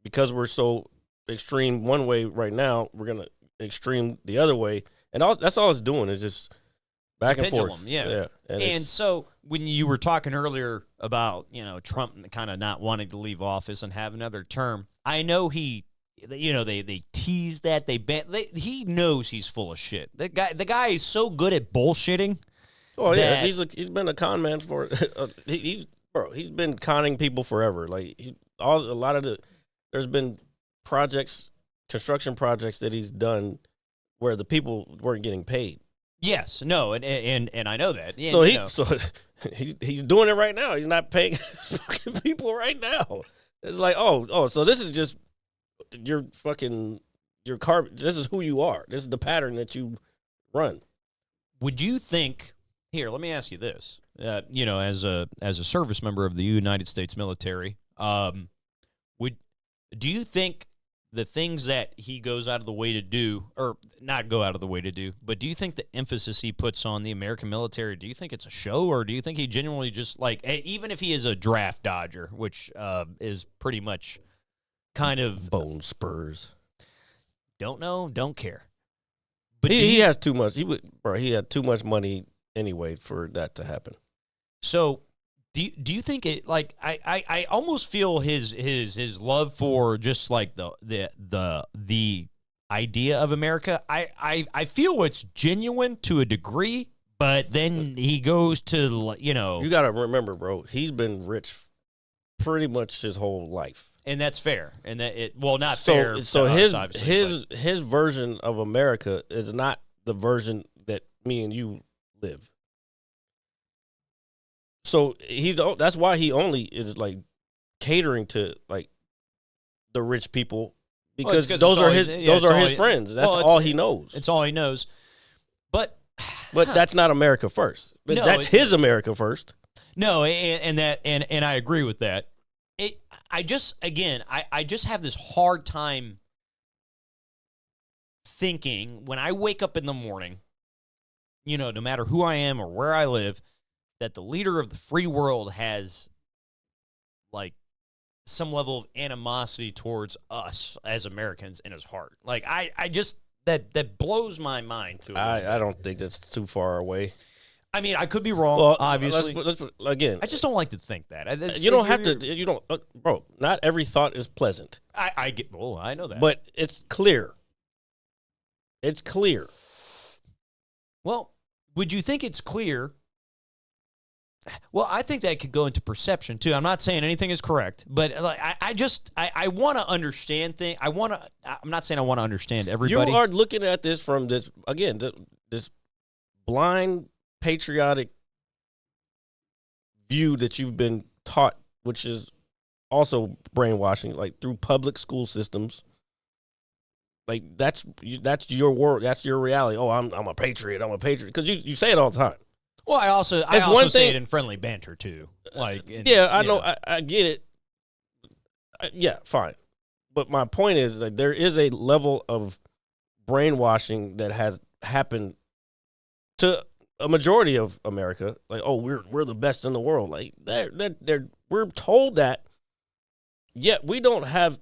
[SPEAKER 4] because we're so extreme one way right now, we're going to extreme the other way, and that's all it's doing is just back
[SPEAKER 5] It's a
[SPEAKER 4] and forth.
[SPEAKER 5] pendulum, yeah.
[SPEAKER 4] And
[SPEAKER 5] And so when you were talking earlier about, Trump kind of not wanting to leave office and have another term, I know they tease that, he knows he's full of shit. The guy is so good at bullshitting.
[SPEAKER 4] oh yeah,
[SPEAKER 5] that-
[SPEAKER 4] he's been a con man for he's been conning people forever. Like there's been construction projects that he's done where the people weren't getting paid.
[SPEAKER 5] Yes, no, and I know that. Yeah,
[SPEAKER 4] So he's doing it right now. He's not paying fucking people right now. It's like, so this is just your carbon. This is who you are. This is the pattern that you run.
[SPEAKER 5] would you think? Here, let me ask you this. As a service member of the United States military, do you think the things that he goes out of the way to do, or not go out of the way to do, but do you think the emphasis he puts on the American military, do you think it's a show, or do you think he genuinely just, like, even if he is a draft dodger, which is pretty much kind of
[SPEAKER 4] Bone spurs.
[SPEAKER 5] don't know, don't care. But
[SPEAKER 4] He has too much. He had too much money anyway for that to happen.
[SPEAKER 5] So do you think it, like, I almost feel his love for just like the idea of America, I feel it's genuine to a degree, but then he goes to,
[SPEAKER 4] You got to remember, bro, he's been rich pretty much his whole life.
[SPEAKER 5] and that's fair, and that not
[SPEAKER 4] So
[SPEAKER 5] fair.
[SPEAKER 4] so
[SPEAKER 5] to
[SPEAKER 4] his
[SPEAKER 5] us, obviously, but-
[SPEAKER 4] his version of America is not the version that me and you live. So that's why he only is like catering to like the rich people, because
[SPEAKER 5] 'cause
[SPEAKER 4] those
[SPEAKER 5] it's
[SPEAKER 4] are
[SPEAKER 5] always-
[SPEAKER 4] his
[SPEAKER 5] yeah,
[SPEAKER 4] those
[SPEAKER 5] it's
[SPEAKER 4] are
[SPEAKER 5] all
[SPEAKER 4] his
[SPEAKER 5] he-
[SPEAKER 4] friends. That's
[SPEAKER 5] well,
[SPEAKER 4] all he knows.
[SPEAKER 5] it's all he knows. But
[SPEAKER 4] That's not America first. But
[SPEAKER 5] No,
[SPEAKER 4] that's his America first.
[SPEAKER 5] No, and I agree with that. I just have this hard time thinking when I wake up in the morning, no matter who I am or where I live, that the leader of the free world has like some level of animosity towards us as Americans in his heart. Like I just that blows my mind to it.
[SPEAKER 4] I don't think that's too far away.
[SPEAKER 5] I mean, I could be wrong,
[SPEAKER 4] Well,
[SPEAKER 5] obviously.
[SPEAKER 4] again,
[SPEAKER 5] I just don't like to think that.
[SPEAKER 4] you don't have to. You don't, bro. Not every thought is pleasant,
[SPEAKER 5] I get. Oh, I know that.
[SPEAKER 4] but it's clear. It's clear.
[SPEAKER 5] Well, would you think it's clear? Well, I think that could go into perception too. I'm not saying anything is correct, but like I want to understand things. I'm not saying I want to understand everybody.
[SPEAKER 4] You are looking at this from this again, this blind patriotic view that you've been taught, which is also brainwashing, like through public school systems. Like that's your world, that's your reality. Oh, I'm a patriot. I'm a patriot because you say it all the time.
[SPEAKER 5] Well, I also say it in friendly banter too. Like,
[SPEAKER 4] I know, I get it. Yeah, fine. But my point is that there is a level of brainwashing that has happened to a majority of America. Like, oh, we're the best in the world. Like, we're told that. Yet we don't have.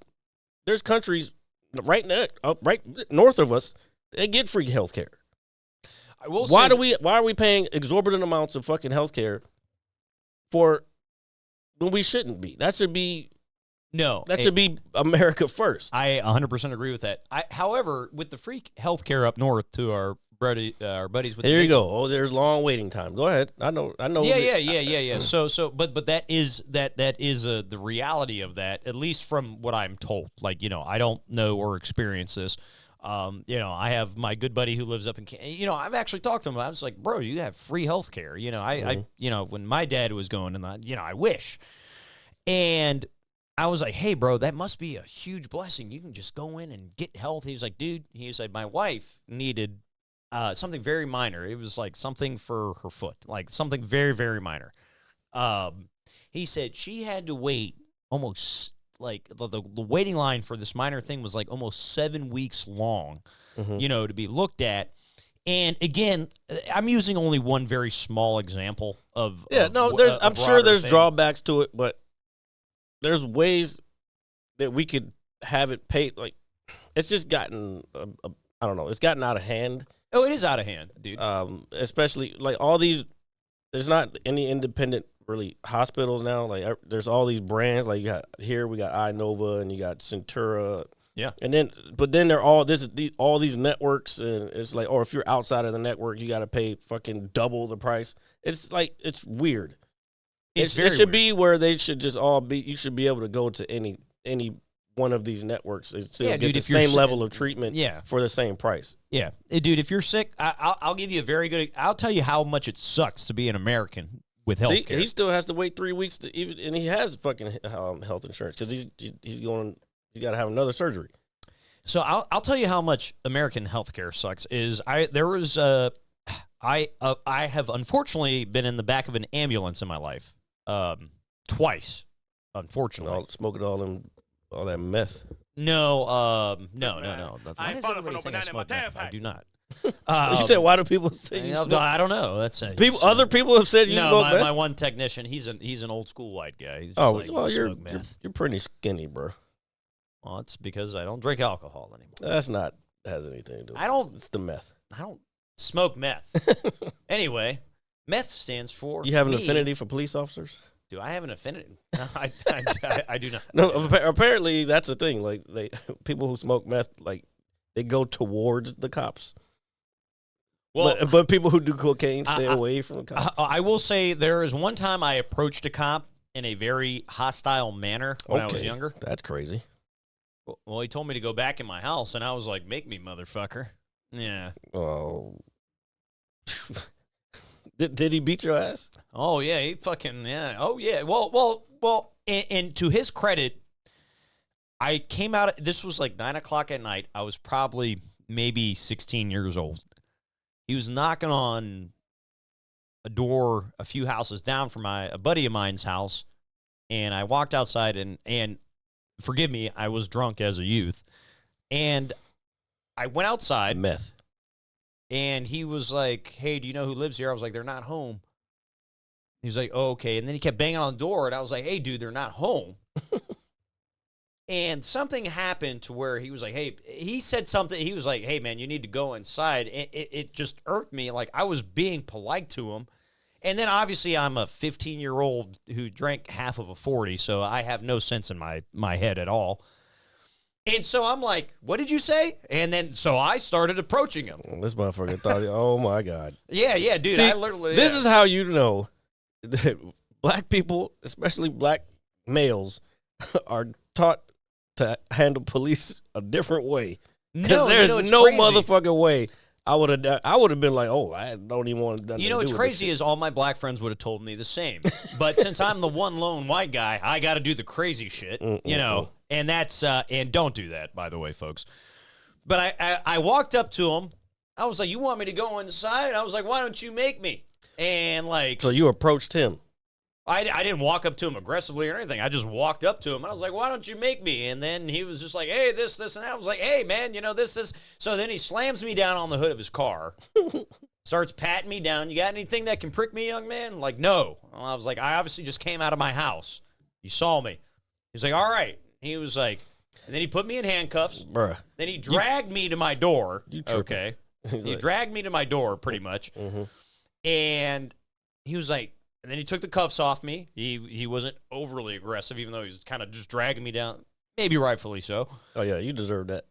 [SPEAKER 4] There's countries right north of us. They get free health care. Why are we paying exorbitant amounts of fucking healthcare for when we shouldn't be? That should be should be America first.
[SPEAKER 5] I 100% agree with that. However, with the free healthcare up north to our buddies with
[SPEAKER 4] there you go. Oh, there's long waiting time. Go ahead. I know.
[SPEAKER 5] Yeah. But that is the reality of that, at least from what I'm told. Like, I don't know or experience this. I have my good buddy who lives up in, I've actually talked to him. I was like, bro, you have free health care. When my dad was going and I wish. And I was like, hey, bro, that must be a huge blessing. You can just go in and get health. He's like, dude, he said, my wife needed something very minor. It was like something for her foot, like something very, very minor. He said she had to wait almost like the waiting line for this minor thing was like almost 7 weeks long, to be looked at. And again, I'm using only one very small example of. Yeah,
[SPEAKER 4] I'm sure there's drawbacks to it, but there's ways that we could have it paid. Like, it's just gotten, I don't know, it's gotten out of hand.
[SPEAKER 5] Oh, it is out of hand, dude.
[SPEAKER 4] Especially like all these, there's not any independent really hospitals now. Like there's all these brands. Like we got iNova and you got Centura.
[SPEAKER 5] Yeah.
[SPEAKER 4] And then, but then they're all all these networks, and it's like, or if you're outside of the network, you got to pay fucking double the price. It's like, it's weird. It should be where they should just all be. You should be able to go to any one of these networks and still get the same level of treatment for the same price.
[SPEAKER 5] Yeah. Dude, if you're sick, I'll give you I'll tell you how much it sucks to be an American with health care.
[SPEAKER 4] He still has to wait 3 weeks and he has fucking health insurance because he's got to have another surgery.
[SPEAKER 5] So I'll tell you how much American health care sucks. I have unfortunately been in the back of an ambulance in my life, twice, unfortunately.
[SPEAKER 4] Smoking all that meth.
[SPEAKER 5] No. Why does everybody think I smoke meth? I do not.
[SPEAKER 4] You said, why do people say you smoke?
[SPEAKER 5] I don't know. That's
[SPEAKER 4] other people have said you smoke meth?
[SPEAKER 5] My one technician, he's an old school white guy. He's just
[SPEAKER 4] you're pretty skinny, bro.
[SPEAKER 5] Well, it's because I don't drink alcohol anymore.
[SPEAKER 4] That's not has anything to do with it. It's the meth.
[SPEAKER 5] I don't smoke meth. Anyway, meth stands for
[SPEAKER 4] You have an affinity for police officers?
[SPEAKER 5] Do I have an affinity? No, I do not.
[SPEAKER 4] No, apparently that's a thing. Like people who smoke meth, like they go towards the cops. Well, but people who do cocaine stay away from the cops.
[SPEAKER 5] I will say there is one time I approached a cop in a very hostile manner when I was younger.
[SPEAKER 4] That's crazy.
[SPEAKER 5] Well, he told me to go back in my house, and I was like, "Make me, motherfucker." Yeah.
[SPEAKER 4] Oh. Did he beat your ass?
[SPEAKER 5] Oh yeah, he fucking Oh yeah. Well. And to his credit, I came out. This was like 9:00 at night. I was probably maybe 16 years old. He was knocking on a door a few houses down from a buddy of mine's house, and I walked outside and forgive me, I was drunk as a youth, and I went outside.
[SPEAKER 4] Meth.
[SPEAKER 5] And he was like, hey, do you know who lives here? I was like, they're not home. He's like, oh, okay. And then he kept banging on the door, and I was like, hey, dude, they're not home. And something happened to where he was like, hey, he said something. He was like, hey, man, you need to go inside. It just irked me. Like, I was being polite to him. And then, obviously, I'm a 15-year-old who drank half of a 40, so I have no sense in my head at all. And so I'm like, what did you say? And then, so I started approaching him.
[SPEAKER 4] This motherfucker thought, oh, my God.
[SPEAKER 5] Yeah, dude.
[SPEAKER 4] See,
[SPEAKER 5] I literally.
[SPEAKER 4] This is how you know that black people, especially black males, are taught to handle police a different way. Because there's no
[SPEAKER 5] crazy.
[SPEAKER 4] motherfucking way I would have been like, oh, I don't even want to.
[SPEAKER 5] You know what's crazy is all my black friends would have told me the same. But since I'm the one lone white guy, I got to do the crazy shit, you know. And that's and don't do that, by the way, folks. But I walked up to him. I was like, "You want me to go inside?" I was like, "Why don't you make me?" And like,
[SPEAKER 4] so you approached him.
[SPEAKER 5] I didn't walk up to him aggressively or anything. I just walked up to him and I was like, "Why don't you make me?" And then he was just like, "Hey, this, and that." I was like, "Hey, man, you know this." So then he slams me down on the hood of his car, starts patting me down. "You got anything that can prick me, young man?" Like, no. Well, I was like, "I obviously just came out of my house. You saw me." He's like, "All right." He was like, and then he put me in handcuffs.
[SPEAKER 4] Bruh.
[SPEAKER 5] Then he dragged me to my door.
[SPEAKER 4] You tripping.
[SPEAKER 5] Okay. He
[SPEAKER 4] like,
[SPEAKER 5] dragged me to my door, pretty much. And he was like, and then he took the cuffs off me. He wasn't overly aggressive, even though he was kind of just dragging me down. Maybe rightfully so.
[SPEAKER 4] Oh, yeah, you deserve that.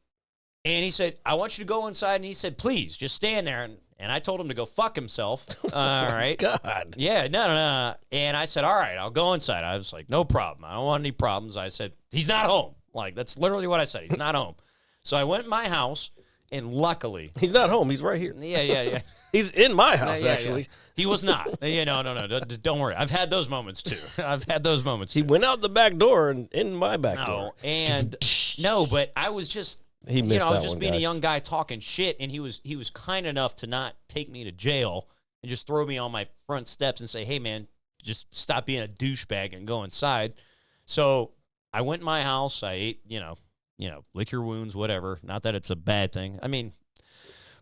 [SPEAKER 5] And he said, "I want you to go inside." And he said, "Please, just stand there." And I told him to go fuck himself. All right.
[SPEAKER 4] God.
[SPEAKER 5] Yeah, no. And I said, "All right, I'll go inside." I was like, "No problem. I don't want any problems." I said, "He's not home." Like, that's literally what I said. He's not home. So I went in my house, and luckily.
[SPEAKER 4] He's not home. He's right here.
[SPEAKER 5] Yeah.
[SPEAKER 4] He's in my house, actually.
[SPEAKER 5] Yeah. He was not. No. Don't worry. I've had those moments, too.
[SPEAKER 4] He went out the back door and in my back door.
[SPEAKER 5] And no, but I was just,
[SPEAKER 4] He missed
[SPEAKER 5] I was
[SPEAKER 4] that
[SPEAKER 5] just
[SPEAKER 4] one,
[SPEAKER 5] being
[SPEAKER 4] guys.
[SPEAKER 5] a young guy talking shit, and he was kind enough to not take me to jail and just throw me on my front steps and say, "Hey, man, just stop being a douchebag and go inside." So I went in my house. I ate, lick your wounds, whatever. Not that it's a bad thing. I mean,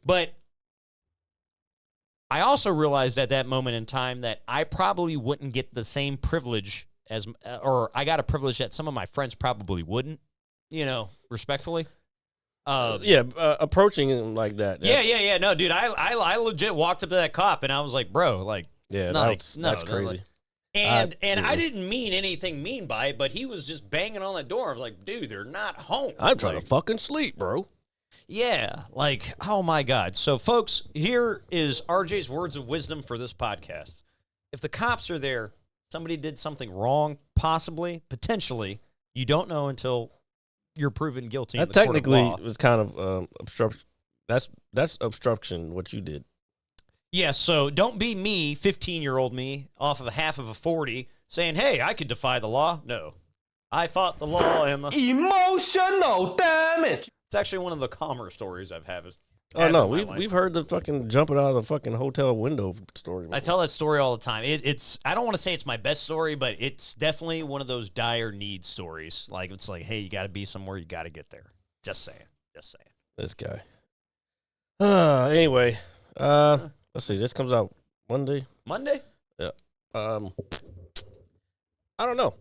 [SPEAKER 5] but I also realized at that moment in time that I probably wouldn't get the same privilege or I got a privilege that some of my friends probably wouldn't, respectfully.
[SPEAKER 4] Approaching him like that.
[SPEAKER 5] Yeah. No, dude, I legit walked up to that cop and I was like, "Bro, like,
[SPEAKER 4] Yeah,
[SPEAKER 5] no,
[SPEAKER 4] that's crazy.
[SPEAKER 5] And I didn't mean anything mean by it, but he was just banging on the door. I was like, "Dude, they're not home."
[SPEAKER 4] I'm trying to fucking sleep, bro.
[SPEAKER 5] Yeah, like, oh my God. So, folks, here is RJ's words of wisdom for this podcast. If the cops are there, somebody did something wrong, possibly, potentially. You don't know until you're proven guilty.
[SPEAKER 4] That
[SPEAKER 5] in the court of
[SPEAKER 4] technically
[SPEAKER 5] law.
[SPEAKER 4] was kind of obstruction. That's obstruction, what you did.
[SPEAKER 5] Yeah, so don't be me, 15-year-old me, off of half of a 40, saying, "Hey, I could defy the law." No. I fought the law and the...
[SPEAKER 2] Emotional damage.
[SPEAKER 5] It's actually one of the calmer stories I've had.
[SPEAKER 4] Oh no, we've heard the fucking jumping out of the fucking hotel window story before.
[SPEAKER 5] I tell that story all the time. It's I don't want to say it's my best story, but it's definitely one of those dire need stories. Like, it's like, hey, you got to be somewhere, you got to get there. Just saying.
[SPEAKER 4] This guy. Anyway, let's see. This comes out Monday. Yeah. I don't know.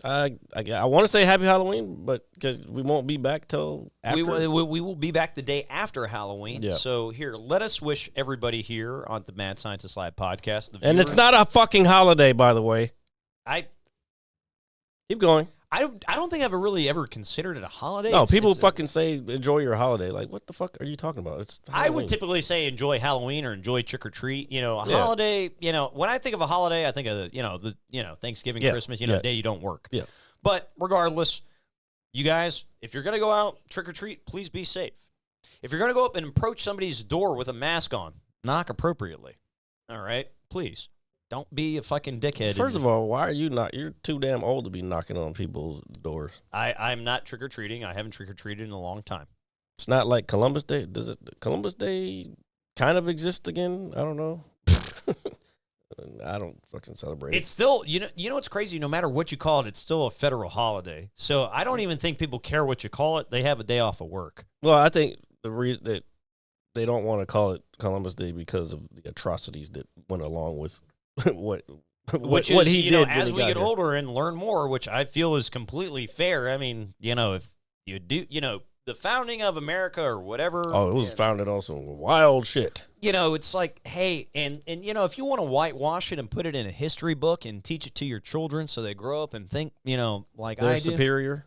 [SPEAKER 4] I want to say Happy Halloween, but because we won't be back till after.
[SPEAKER 5] We will be back the day after Halloween.
[SPEAKER 4] Yeah.
[SPEAKER 5] So here, let us wish everybody here on the Mad Scientist Live podcast.
[SPEAKER 4] And it's not a fucking holiday, by the way. Keep going.
[SPEAKER 5] I don't think I've really ever considered it a holiday.
[SPEAKER 4] No, people fucking say enjoy your holiday. Like, what the fuck are you talking about? It's
[SPEAKER 5] I would
[SPEAKER 4] Halloween.
[SPEAKER 5] typically say enjoy Halloween or enjoy trick or treat. Holiday. When I think of a holiday, I think of the Thanksgiving, Christmas. Day you don't work.
[SPEAKER 4] Yeah.
[SPEAKER 5] But regardless, you guys, if you're gonna go out trick or treat, please be safe. If you're gonna go up and approach somebody's door with a mask on, knock appropriately. All right, please. Don't be a fucking dickhead.
[SPEAKER 4] First of all, why are you not? You're too damn old to be knocking on people's doors.
[SPEAKER 5] I'm not trick or treating. I haven't trick or treated in a long time.
[SPEAKER 4] It's not like Columbus Day. Does it? Columbus Day kind of exist again? I don't know. I don't fucking celebrate it.
[SPEAKER 5] It's still, you know what's crazy? No matter what you call it, it's still a federal holiday. So I don't even think people care what you call it. They have a day off of work.
[SPEAKER 4] Well, I think the reason that they don't want to call it Columbus Day because of the atrocities that went along with what he did.
[SPEAKER 5] As we get older and learn more, which I feel is completely fair. I mean, if you do, the founding of America or whatever.
[SPEAKER 4] Oh, it was founded on some wild shit.
[SPEAKER 5] It's like, hey, and if you want to whitewash it and put it in a history book and teach it to your children so they grow up and think, like
[SPEAKER 4] They're
[SPEAKER 5] I do.
[SPEAKER 4] superior.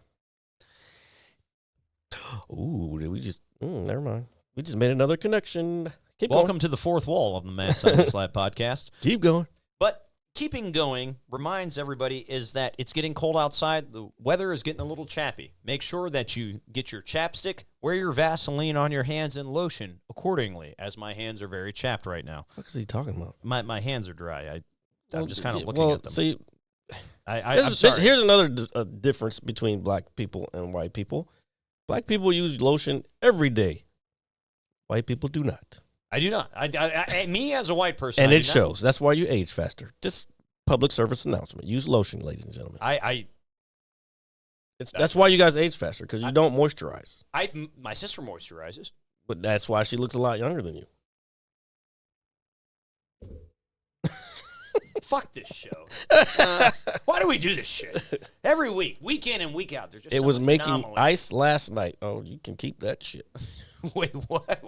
[SPEAKER 4] Ooh, did we just? Never mind. We just made another connection.
[SPEAKER 5] Welcome to the fourth wall of the Mad Scientist Lab podcast.
[SPEAKER 4] Keep going.
[SPEAKER 5] But keeping going reminds everybody is that it's getting cold outside. The weather is getting a little chappy. Make sure that you get your chapstick, wear your Vaseline on your hands, and lotion accordingly, as my hands are very chapped right now.
[SPEAKER 4] What is he talking about?
[SPEAKER 5] My hands are dry. I'm just kind of looking
[SPEAKER 4] well,
[SPEAKER 5] at them.
[SPEAKER 4] See,
[SPEAKER 5] I'm sorry.
[SPEAKER 4] Here's another difference between black people and white people. Black people use lotion every day. White people do not.
[SPEAKER 5] I do not. Me as a white person,
[SPEAKER 4] And
[SPEAKER 5] I
[SPEAKER 4] it
[SPEAKER 5] do not.
[SPEAKER 4] shows. That's why you age faster. Just public service announcement. Use lotion, ladies and gentlemen. That's why you guys age faster, because you don't moisturize.
[SPEAKER 5] My sister moisturizes.
[SPEAKER 4] But that's why she looks a lot younger than you.
[SPEAKER 5] Fuck this show. Why do we do this shit every week, week in and week out? There's just
[SPEAKER 4] It
[SPEAKER 5] some
[SPEAKER 4] was making
[SPEAKER 5] anomaly.
[SPEAKER 4] ice last night. Oh, you can keep that shit.
[SPEAKER 5] Wait, what?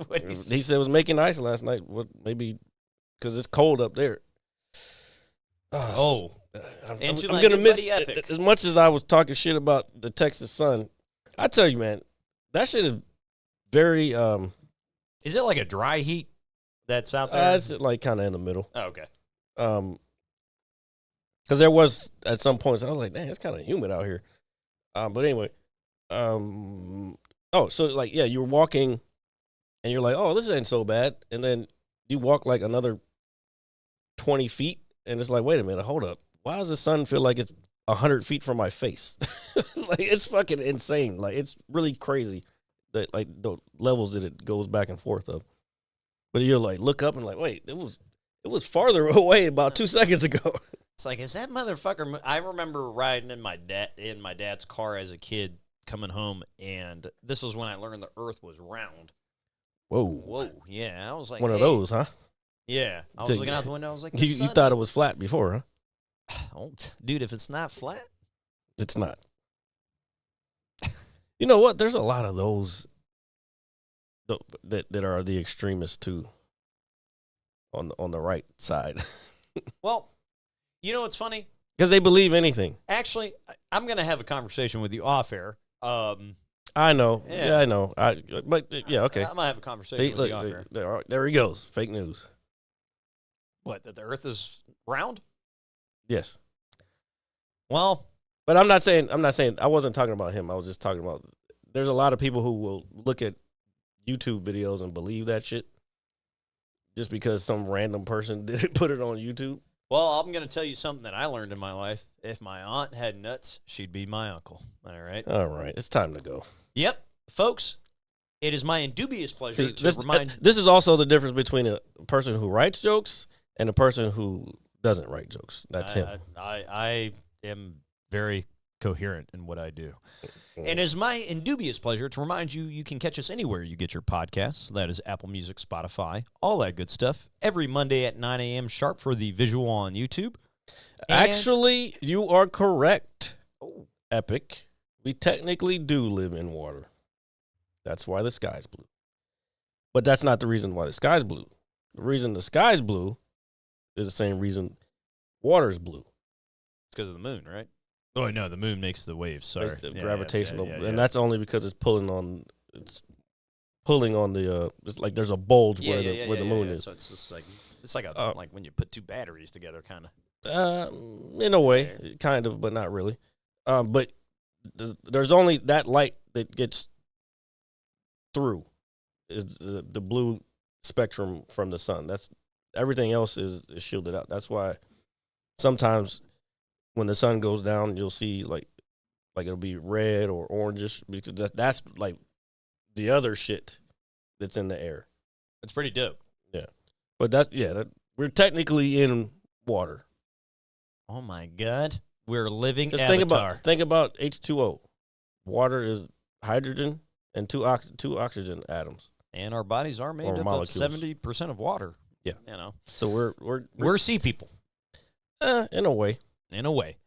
[SPEAKER 4] He said it was making ice last night. What? Maybe because it's cold up there.
[SPEAKER 5] Oh.
[SPEAKER 4] I'm
[SPEAKER 5] Into
[SPEAKER 4] going
[SPEAKER 5] my
[SPEAKER 4] to
[SPEAKER 5] good
[SPEAKER 4] miss
[SPEAKER 5] buddy Epic.
[SPEAKER 4] as much as I was talking shit about the Texas sun. I tell you, man, that shit is very.
[SPEAKER 5] Is it like a dry heat that's out there?
[SPEAKER 4] It's like kind of in the middle.
[SPEAKER 5] Oh, okay.
[SPEAKER 4] Because there was at some points I was like, "Damn, it's kind of humid out here." But anyway, so like, yeah, you're walking, and you're like, "Oh, this ain't so bad," and then you walk like another 20 feet, and it's like, "Wait a minute, hold up. Why does the sun feel like it's 100 feet from my face?" Like, it's fucking insane. Like, it's really crazy that like the levels that it goes back and forth of. But you're like, look up and like, wait, it was farther away about 2 seconds ago.
[SPEAKER 5] It's like, is that motherfucker? I remember riding in my dad's car as a kid coming home, and this was when I learned the Earth was round.
[SPEAKER 4] Whoa,
[SPEAKER 5] Yeah, I was like,
[SPEAKER 4] one of
[SPEAKER 5] hey.
[SPEAKER 4] those, huh?
[SPEAKER 5] Yeah, I was looking out the window. I was like,
[SPEAKER 4] You thought it was flat before, huh?
[SPEAKER 5] oh, dude, if it's not flat,
[SPEAKER 4] It's not. You know what? There's a lot of those that are the extremists too. On the right side,
[SPEAKER 5] well, you know what's funny?
[SPEAKER 4] because they believe anything.
[SPEAKER 5] Actually, I'm gonna have a conversation with you off air.
[SPEAKER 4] I know.
[SPEAKER 5] Yeah.
[SPEAKER 4] Yeah, I know. But yeah, okay.
[SPEAKER 5] I'm gonna have a conversation
[SPEAKER 4] See,
[SPEAKER 5] with
[SPEAKER 4] look,
[SPEAKER 5] you off air.
[SPEAKER 4] there he goes. Fake news.
[SPEAKER 5] What? That the Earth is round?
[SPEAKER 4] Yes,
[SPEAKER 5] Well,
[SPEAKER 4] but I'm not saying. I wasn't talking about him. I was just talking about. There's a lot of people who will look at YouTube videos and believe that shit just because some random person did put it on YouTube.
[SPEAKER 5] well, I'm gonna tell you something that I learned in my life. If my aunt had nuts, she'd be my uncle. All right.
[SPEAKER 4] All right, it's time to go.
[SPEAKER 5] Yep, folks. It is my indubious pleasure
[SPEAKER 4] See,
[SPEAKER 5] to remind.
[SPEAKER 4] this is also the difference between a person who writes jokes and a person who doesn't write jokes. That's him.
[SPEAKER 5] I am very coherent in what I do. And it is my indubious pleasure to remind you, you can catch us anywhere you get your podcasts. That is Apple Music, Spotify, all that good stuff. Every Monday at 9 a.m. sharp for the visual on YouTube. And-
[SPEAKER 4] Actually, you are correct, Epic. We technically do live in water. That's why the sky's blue. But that's not the reason why the sky's blue. The reason the sky's blue is the same reason water's blue.
[SPEAKER 5] It's because of the moon, right? Oh, no, the moon makes the waves. Sorry.
[SPEAKER 4] It's the
[SPEAKER 5] Yeah,
[SPEAKER 4] gravitational,
[SPEAKER 5] yeah.
[SPEAKER 4] and that's only because it's pulling on the. It's like there's a bulge where the moon is.
[SPEAKER 5] So it's just like like when you put two batteries together, kind of.
[SPEAKER 4] In a way, kind of, but not really. But there's only that light that gets through is the blue spectrum from the sun. That's everything else is shielded out. That's why sometimes when the sun goes down, you'll see like it'll be red or orangish because that's like the other shit that's in the air.
[SPEAKER 5] It's pretty dope.
[SPEAKER 4] Yeah, but we're technically in water.
[SPEAKER 5] Oh my God, we're living
[SPEAKER 4] Just
[SPEAKER 5] Avatar.
[SPEAKER 4] think about H2O. Water is hydrogen and two oxygen atoms.
[SPEAKER 5] And our bodies are made
[SPEAKER 4] Or
[SPEAKER 5] up of
[SPEAKER 4] molecules.
[SPEAKER 5] 70% of water.
[SPEAKER 4] Yeah.
[SPEAKER 5] You know,
[SPEAKER 4] So
[SPEAKER 5] we're sea people
[SPEAKER 4] in a way.
[SPEAKER 5] in a way.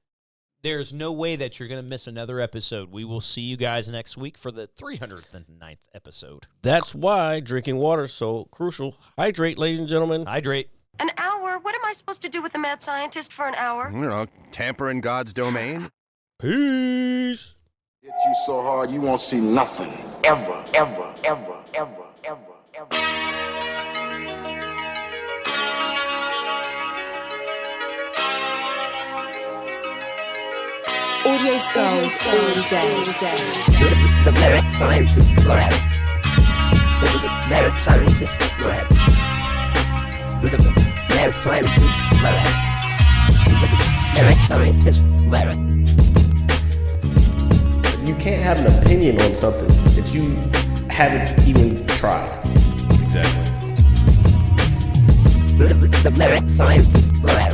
[SPEAKER 5] There's no way that you're going to miss another episode. We will see you guys next week for the 309th episode.
[SPEAKER 4] That's why drinking water is so crucial. Hydrate, ladies and gentlemen.
[SPEAKER 5] Hydrate.
[SPEAKER 1] An hour? What am I supposed to do with the mad scientist for an hour?
[SPEAKER 6] You know, tamper in God's domain.
[SPEAKER 4] Peace.
[SPEAKER 7] Hit you so hard you won't see nothing. Ever, ever, ever, ever, ever, ever.
[SPEAKER 8] Audio skulls all day.
[SPEAKER 9] The merit scientist lab. The merit scientist lab. The merit scientist lab. The merit scientist lab.
[SPEAKER 2] You can't have an opinion on something that you haven't even tried.
[SPEAKER 9] Exactly. The merit scientist lab.